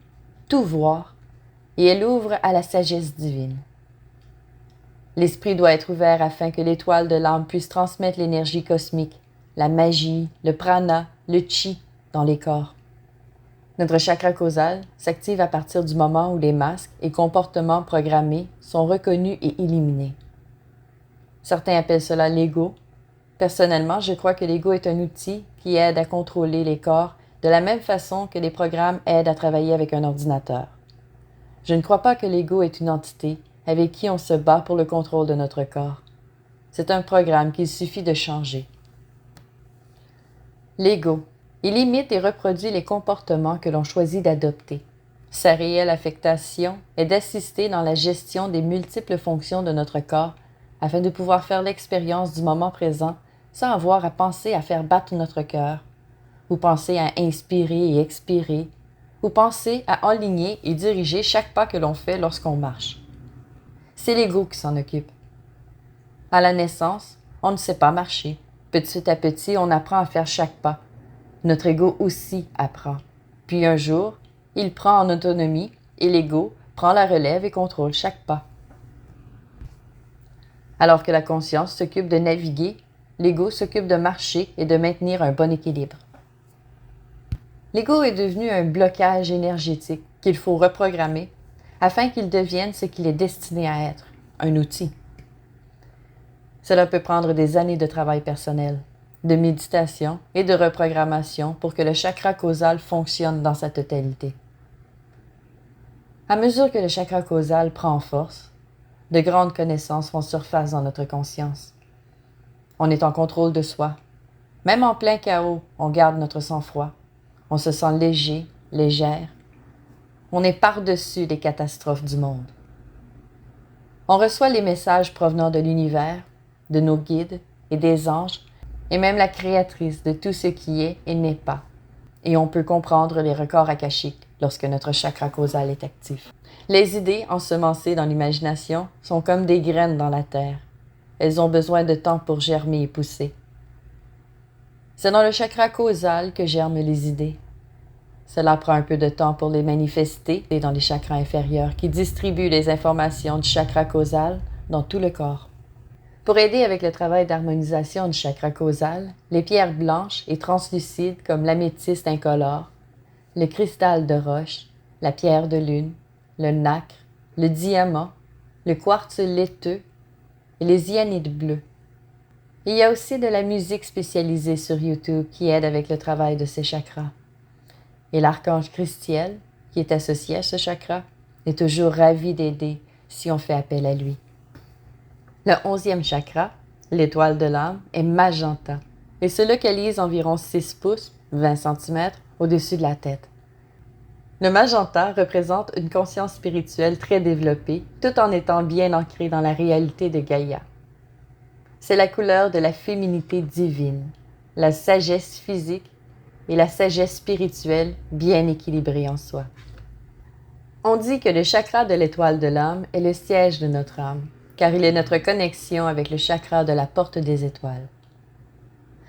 tout voir, et elle ouvre à la sagesse divine. L'esprit doit être ouvert afin que l'étoile de l'âme puisse transmettre l'énergie cosmique, la magie, le prana, le chi dans les corps. Notre chakra causal s'active à partir du moment où les masques et comportements programmés sont reconnus et éliminés. Certains appellent cela l'ego. Personnellement, je crois que l'ego est un outil qui aide à contrôler les corps de la même façon que les programmes aident à travailler avec un ordinateur. Je ne crois pas que l'ego est une entité avec qui on se bat pour le contrôle de notre corps. C'est un programme qu'il suffit de changer. L'ego, il imite et reproduit les comportements que l'on choisit d'adopter. Sa réelle affectation est d'assister dans la gestion des multiples fonctions de notre corps afin de pouvoir faire l'expérience du moment présent sans avoir à penser à faire battre notre cœur, ou penser à inspirer et expirer, ou penser à enligner et diriger chaque pas que l'on fait lorsqu'on marche. C'est l'ego qui s'en occupe. À la naissance, on ne sait pas marcher. Petit à petit, on apprend à faire chaque pas. Notre ego aussi apprend. Puis un jour, il prend en autonomie et l'ego prend la relève et contrôle chaque pas. Alors que la conscience s'occupe de naviguer, l'ego s'occupe de marcher et de maintenir un bon équilibre. L'ego est devenu un blocage énergétique qu'il faut reprogrammer afin qu'il devienne ce qu'il est destiné à être, un outil. Cela peut prendre des années de travail personnel, de méditation et de reprogrammation pour que le chakra causal fonctionne dans sa totalité. À mesure que le chakra causal prend en force, de grandes connaissances font surface dans notre conscience. On est en contrôle de soi. Même en plein chaos, on garde notre sang-froid. On se sent léger, légère. On est par-dessus les catastrophes du monde. On reçoit les messages provenant de l'univers, de nos guides et des anges, et même la créatrice de tout ce qui est et n'est pas. Et on peut comprendre les records akashiques lorsque notre chakra causal est actif. Les idées ensemencées dans l'imagination sont comme des graines dans la terre. elles ont besoin de temps pour germer et pousser. C'est dans le chakra causal que germent les idées. Cela prend un peu de temps pour les manifester et dans les chakras inférieurs qui distribuent les informations du chakra causal dans tout le corps. Pour aider avec le travail d'harmonisation du chakra causal, les pierres blanches et translucides comme l'améthyste incolore, le cristal de roche, la pierre de lune, le nacre, le diamant, le quartz laiteux et les hyanides bleus. Il y a aussi de la musique spécialisée sur YouTube qui aide avec le travail de ces chakras. Et l'archange Christiel, qui est associé à ce chakra, est toujours ravi d'aider si on fait appel à lui. Le 11e chakra, l'étoile de l'âme, est magenta et se localise environ 6 pouces, 20 cm, au-dessus de la tête. Le magenta représente une conscience spirituelle très développée, tout en étant bien ancré dans la réalité de Gaïa. C'est la couleur de la féminité divine, la sagesse physique et la sagesse spirituelle bien équilibrée en soi. On dit que le chakra de l'étoile de l'âme est le siège de notre âme, car il est notre connexion avec le chakra de la porte des étoiles.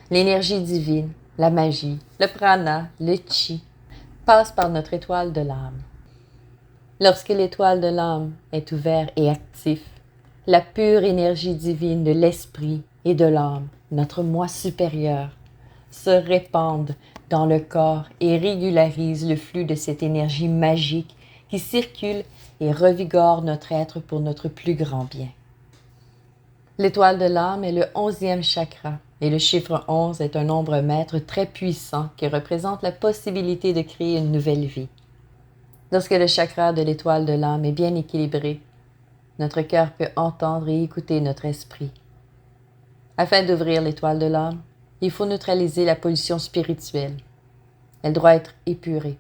L'énergie divine, la magie, le prana, le chi, passent par notre étoile de l'âme. Lorsque l'étoile de l'âme est ouverte et active, la pure énergie divine de l'esprit et de l'âme, notre moi supérieur, se répandent dans le corps et régularisent le flux de cette énergie magique qui circule et revigore notre être pour notre plus grand bien. L'étoile de l'âme est le 11e chakra et le chiffre 11 est un nombre maître très puissant qui représente la possibilité de créer une nouvelle vie. Lorsque le chakra de l'étoile de l'âme est bien équilibré, notre cœur peut entendre et écouter notre esprit. Afin d'ouvrir l'étoile de l'âme, il faut neutraliser la pollution spirituelle. Elle doit être épurée.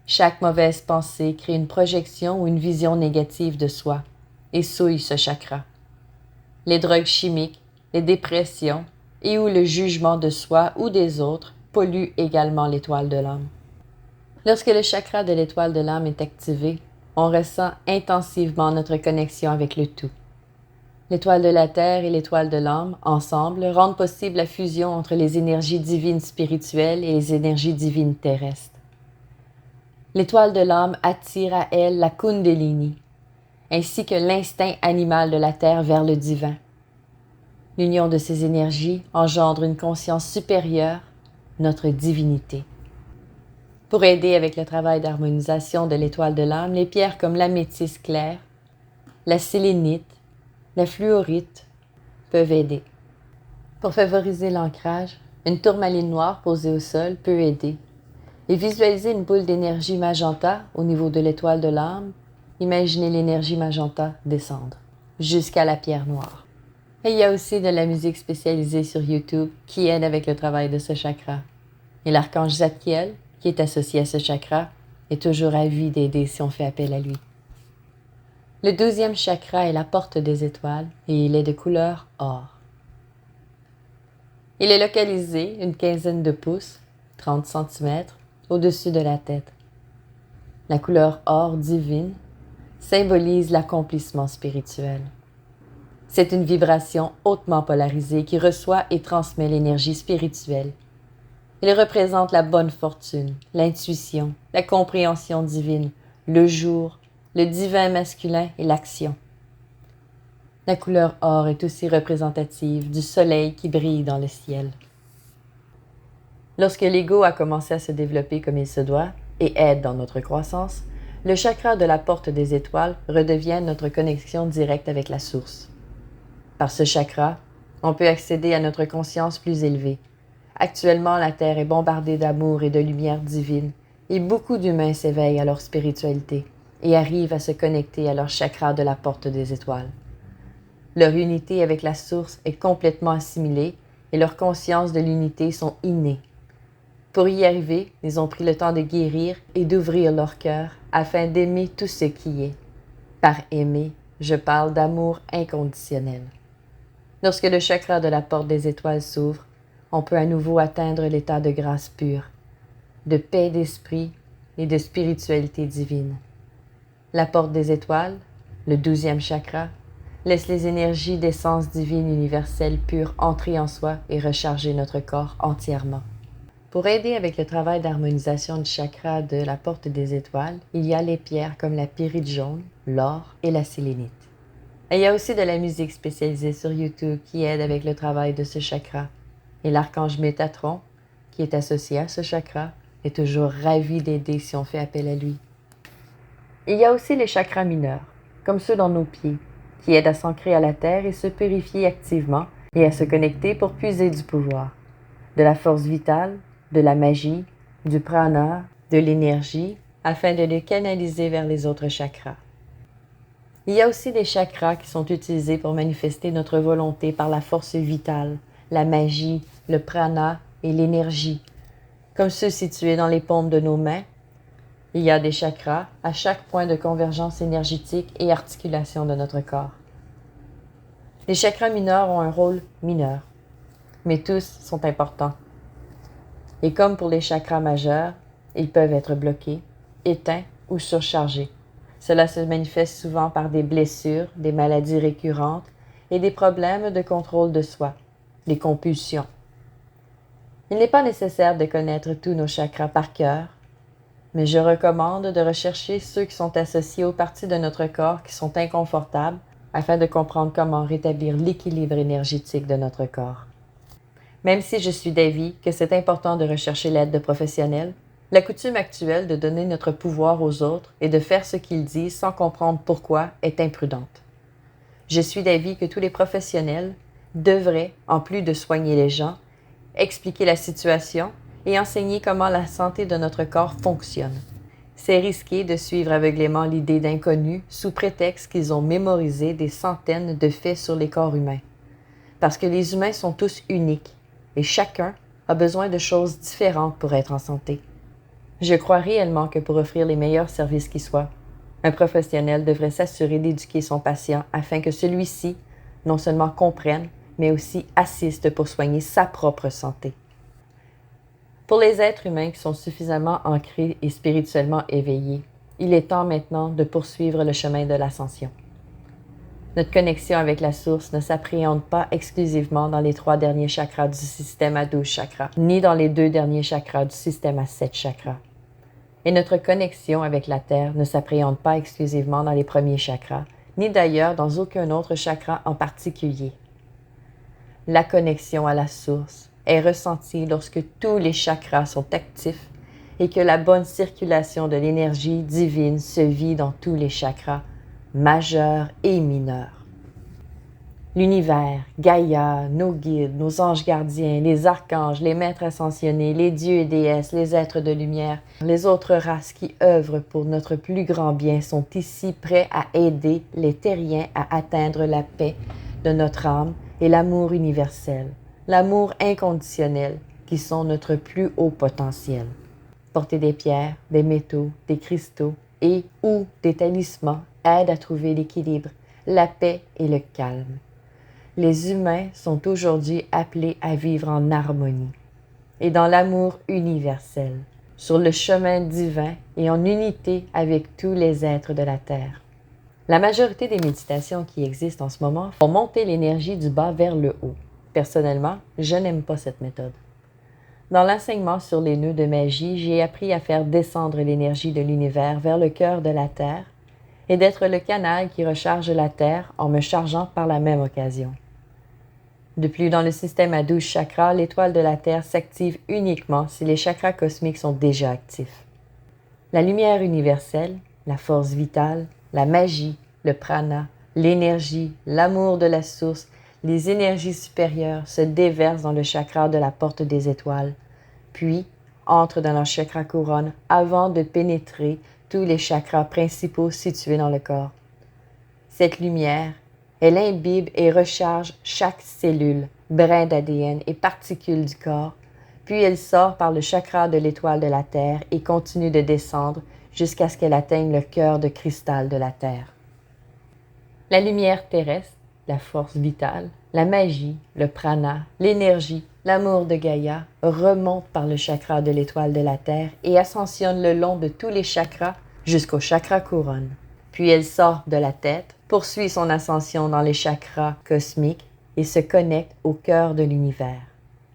Chaque mauvaise pensée crée une projection ou une vision négative de soi et souille ce chakra. Les drogues chimiques, les dépressions et ou le jugement de soi ou des autres polluent également l'étoile de l'âme. Lorsque le chakra de l'étoile de l'âme est activé, on ressent intensivement notre connexion avec le tout. L'étoile de la terre et l'étoile de l'âme, ensemble, rendent possible la fusion entre les énergies divines spirituelles et les énergies divines terrestres. L'étoile de l'âme attire à elle la Kundalini, ainsi que l'instinct animal de la terre vers le divin. L'union de ces énergies engendre une conscience supérieure, notre divinité. Pour aider avec le travail d'harmonisation de l'étoile de l'âme, les pierres comme l'améthyste clair, la sélénite, la fluorite peuvent aider. Pour favoriser l'ancrage, une tourmaline noire posée au sol peut aider. Et visualiser une boule d'énergie magenta au niveau de l'étoile de l'âme, imaginez l'énergie magenta descendre jusqu'à la pierre noire. Et il y a aussi de la musique spécialisée sur YouTube qui aide avec le travail de ce chakra. Et l'archange Zadkiel, qui est associé à ce chakra, est toujours ravi d'aider si on fait appel à lui. Le 12e chakra est la porte des étoiles et il est de couleur or. Il est localisé une quinzaine de pouces, 30 cm, au-dessus de la tête. La couleur or divine symbolise l'accomplissement spirituel. C'est une vibration hautement polarisée qui reçoit et transmet l'énergie spirituelle. Il représente la bonne fortune, l'intuition, la compréhension divine, le jour, le divin masculin et l'action. La couleur or est aussi représentative du soleil qui brille dans le ciel. Lorsque l'ego a commencé à se développer comme il se doit et aide dans notre croissance, le chakra de la porte des étoiles redevient notre connexion directe avec la source. Par ce chakra, on peut accéder à notre conscience plus élevée. Actuellement, la Terre est bombardée d'amour et de lumière divine, et beaucoup d'humains s'éveillent à leur spiritualité et arrivent à se connecter à leur chakra de la porte des étoiles. Leur unité avec la source est complètement assimilée et leurs consciences de l'unité sont innées. Pour y arriver, ils ont pris le temps de guérir et d'ouvrir leur cœur afin d'aimer tout ce qui est. Par aimer, je parle d'amour inconditionnel. Lorsque le chakra de la porte des étoiles s'ouvre, on peut à nouveau atteindre l'état de grâce pure, de paix d'esprit et de spiritualité divine. La porte des étoiles, le 12e chakra, Laisse les énergies d'essence divine universelle pure entrer en soi et recharger notre corps entièrement. Pour aider avec le travail d'harmonisation du chakra de la porte des étoiles, il y a les pierres comme la pyrite jaune, l'or et la sélénite. Et il y a aussi de la musique spécialisée sur YouTube qui aide avec le travail de ce chakra. Et l'archange Métatron, qui est associé à ce chakra, est toujours ravi d'aider si on fait appel à lui. Il y a aussi les chakras mineurs, comme ceux dans nos pieds, qui aident à s'ancrer à la terre et se purifier activement et à se connecter pour puiser du pouvoir, de la force vitale, de la magie, du prana, de l'énergie, afin de les canaliser vers les autres chakras. Il y a aussi des chakras qui sont utilisés pour manifester notre volonté par la force vitale, la magie, le prana et l'énergie, comme ceux situés dans les paumes de nos mains. Il y a des chakras à chaque point de convergence énergétique et articulation de notre corps. Les chakras mineurs ont un rôle mineur, mais tous sont importants. Et comme pour les chakras majeurs, ils peuvent être bloqués, éteints ou surchargés. Cela se manifeste souvent par des blessures, des maladies récurrentes et des problèmes de contrôle de soi, des compulsions. Il n'est pas nécessaire de connaître tous nos chakras par cœur, mais je recommande de rechercher ceux qui sont associés aux parties de notre corps qui sont inconfortables afin de comprendre comment rétablir l'équilibre énergétique de notre corps. Même si je suis d'avis que c'est important de rechercher l'aide de professionnels, la coutume actuelle de donner notre pouvoir aux autres et de faire ce qu'ils disent sans comprendre pourquoi est imprudente. Je suis d'avis que tous les professionnels devraient, en plus de soigner les gens, expliquer la situation et enseigner comment la santé de notre corps fonctionne. C'est risqué de suivre aveuglément l'idée d'inconnus sous prétexte qu'ils ont mémorisé des centaines de faits sur les corps humains. Parce que les humains sont tous uniques et chacun a besoin de choses différentes pour être en santé. Je crois réellement que pour offrir les meilleurs services qui soient, un professionnel devrait s'assurer d'éduquer son patient afin que celui-ci non seulement comprenne, mais aussi assiste pour soigner sa propre santé. Pour les êtres humains qui sont suffisamment ancrés et spirituellement éveillés, il est temps maintenant de poursuivre le chemin de l'ascension. Notre connexion avec la source ne s'appréhende pas exclusivement dans les 3 derniers chakras du système à 12 chakras, ni dans les 2 derniers chakras du système à 7 chakras. Et notre connexion avec la Terre ne s'appréhende pas exclusivement dans les premiers chakras, ni d'ailleurs dans aucun autre chakra en particulier. La connexion à la source est ressentie lorsque tous les chakras sont actifs et que la bonne circulation de l'énergie divine se vit dans tous les chakras, majeurs et mineurs. L'univers, Gaïa, nos guides, nos anges gardiens, les archanges, les maîtres ascensionnés, les dieux et déesses, les êtres de lumière, les autres races qui œuvrent pour notre plus grand bien sont ici prêts à aider les terriens à atteindre la paix de notre âme et l'amour universel, l'amour inconditionnel qui sont notre plus haut potentiel. Porter des pierres, des métaux, des cristaux et ou des talismans aide à trouver l'équilibre, la paix et le calme. Les humains sont aujourd'hui appelés à vivre en harmonie et dans l'amour universel, sur le chemin divin et en unité avec tous les êtres de la Terre. La majorité des méditations qui existent en ce moment font monter l'énergie du bas vers le haut. Personnellement, je n'aime pas cette méthode. Dans l'enseignement sur les nœuds de magie, j'ai appris à faire descendre l'énergie de l'univers vers le cœur de la Terre et d'être le canal qui recharge la Terre en me chargeant par la même occasion. De plus, dans le système à 12 chakras, l'étoile de la Terre s'active uniquement si les chakras cosmiques sont déjà actifs. La lumière universelle, la force vitale, la magie, le prana, l'énergie, l'amour de la source, les énergies supérieures se déversent dans le chakra de la porte des étoiles, puis entrent dans leur chakra couronne avant de pénétrer tous les chakras principaux situés dans le corps. Cette lumière, elle imbibe et recharge chaque cellule, brin d'ADN et particule du corps, puis elle sort par le chakra de l'étoile de la Terre et continue de descendre jusqu'à ce qu'elle atteigne le cœur de cristal de la Terre. La lumière terrestre, la force vitale, la magie, le prana, l'énergie, l'amour de Gaïa remonte par le chakra de l'étoile de la Terre et ascensionne le long de tous les chakras jusqu'au chakra couronne. Puis elle sort de la tête, poursuit son ascension dans les chakras cosmiques et se connecte au cœur de l'univers,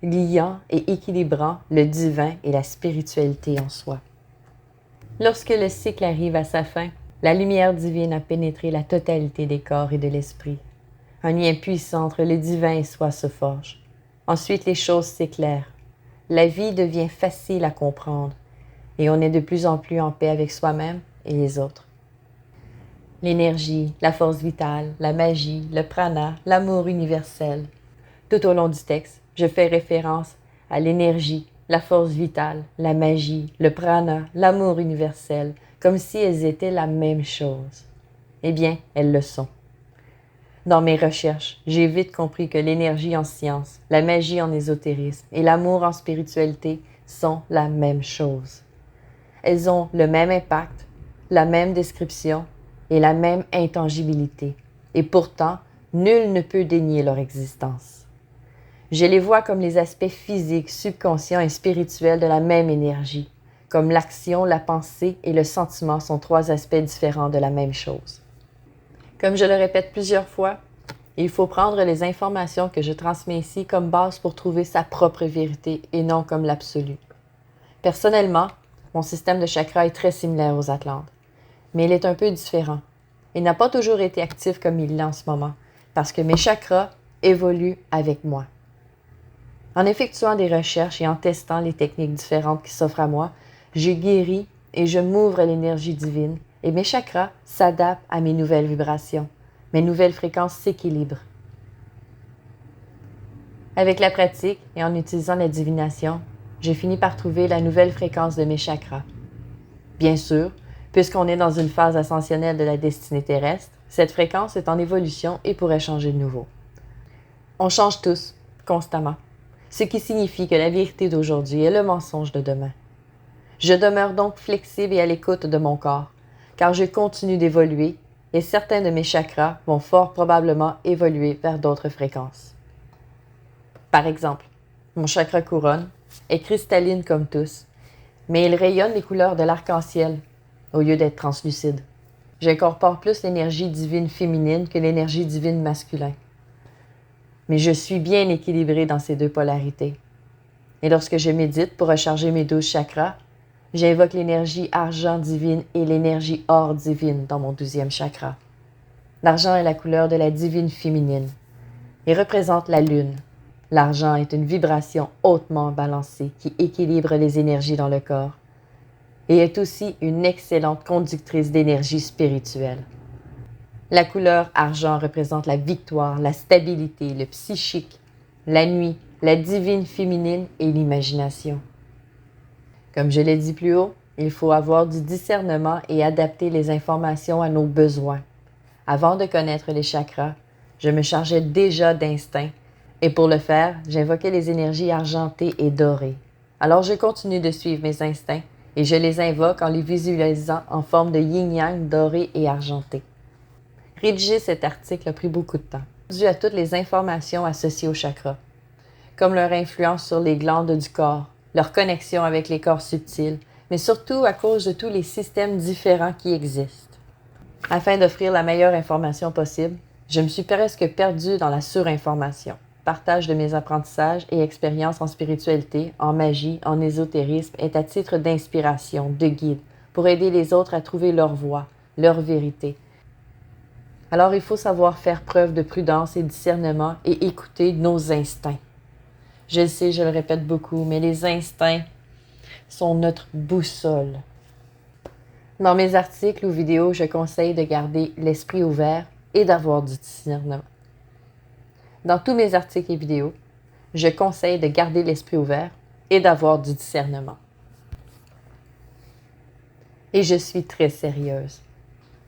liant et équilibrant le divin et la spiritualité en soi. Lorsque le cycle arrive à sa fin, la lumière divine a pénétré la totalité des corps et de l'esprit. Un lien puissant entre le divin et soi se forge. Ensuite, les choses s'éclairent. La vie devient facile à comprendre et on est de plus en plus en paix avec soi-même et les autres. L'énergie, la force vitale, la magie, le prana, l'amour universel. Tout au long du texte, je fais référence à l'énergie, la force vitale, la magie, le prana, l'amour universel, comme si elles étaient la même chose. Eh bien, elles le sont. Dans mes recherches, j'ai vite compris que l'énergie en science, la magie en ésotérisme et l'amour en spiritualité sont la même chose. Elles ont le même impact, la même description et la même intangibilité. Et pourtant, nul ne peut dénier leur existence. Je les vois comme les aspects physiques, subconscients et spirituels de la même énergie, comme l'action, la pensée et le sentiment sont trois aspects différents de la même chose. Comme je le répète plusieurs fois, il faut prendre les informations que je transmets ici comme base pour trouver sa propre vérité et non comme l'absolu. Personnellement, mon système de chakras est très similaire aux Atlantes, mais il est un peu différent. Il n'a pas toujours été actif comme il l'est en ce moment, parce que mes chakras évoluent avec moi. En effectuant des recherches et en testant les techniques différentes qui s'offrent à moi, je guéris et je m'ouvre à l'énergie divine et mes chakras s'adaptent à mes nouvelles vibrations. Mes nouvelles fréquences s'équilibrent. Avec la pratique et en utilisant la divination, j'ai fini par trouver la nouvelle fréquence de mes chakras. Bien sûr, puisqu'on est dans une phase ascensionnelle de la destinée terrestre, cette fréquence est en évolution et pourrait changer de nouveau. On change tous, constamment, ce qui signifie que la vérité d'aujourd'hui est le mensonge de demain. Je demeure donc flexible et à l'écoute de mon corps, car je continue d'évoluer et certains de mes chakras vont fort probablement évoluer vers d'autres fréquences. Par exemple, mon chakra couronne est cristalline comme tous, mais il rayonne les couleurs de l'arc-en-ciel au lieu d'être translucide. J'incorpore plus l'énergie divine féminine que l'énergie divine masculine. Mais je suis bien équilibrée dans ces deux polarités. Et lorsque je médite pour recharger mes 12 chakras, j'invoque l'énergie argent divine et l'énergie or divine dans mon 12e chakra. L'argent est la couleur de la divine féminine. Il représente la lune. L'argent est une vibration hautement balancée qui équilibre les énergies dans le corps et est aussi une excellente conductrice d'énergie spirituelle. La couleur argent représente la victoire, la stabilité, le psychique, la nuit, la divine féminine et l'imagination. Comme je l'ai dit plus haut, il faut avoir du discernement et adapter les informations à nos besoins. Avant de connaître les chakras, je me chargeais déjà d'instinct et pour le faire, j'invoquais les énergies argentées et dorées. Alors je continue de suivre mes instincts et je les invoque en les visualisant en forme de yin-yang doré et argenté. Rédiger cet article a pris beaucoup de temps, dû à toutes les informations associées aux chakras, comme leur influence sur les glandes du corps, leur connexion avec les corps subtils, mais surtout à cause de tous les systèmes différents qui existent. Afin d'offrir la meilleure information possible, je me suis presque perdue dans la surinformation. Partage de mes apprentissages et expériences en spiritualité, en magie, en ésotérisme est à titre d'inspiration, de guide, pour aider les autres à trouver leur voie, leur vérité. Alors il faut savoir faire preuve de prudence et discernement et écouter nos instincts. Je le sais, je le répète beaucoup, mais les instincts sont notre boussole. Dans mes articles ou vidéos, je conseille de garder l'esprit ouvert et d'avoir du discernement. Dans tous mes articles et vidéos, je conseille de garder l'esprit ouvert et d'avoir du discernement. Et je suis très sérieuse.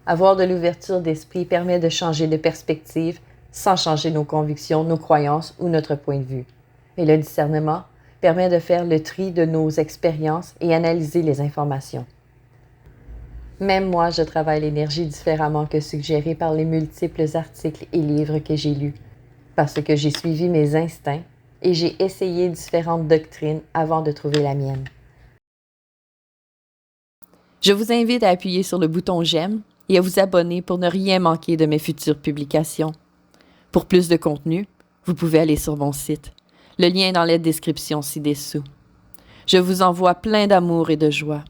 Avoir de l'ouverture d'esprit permet de changer de perspective sans changer nos convictions, nos croyances ou notre point de vue. Et le discernement permet de faire le tri de nos expériences et analyser les informations. Même moi, je travaille l'énergie différemment que suggéré par les multiples articles et livres que j'ai lus, parce que j'ai suivi mes instincts et j'ai essayé différentes doctrines avant de trouver la mienne. Je vous invite à appuyer sur le bouton « J'aime » et à vous abonner pour ne rien manquer de mes futures publications. Pour plus de contenu, vous pouvez aller sur mon site. Le lien est dans la description ci-dessous. Je vous envoie plein d'amour et de joie.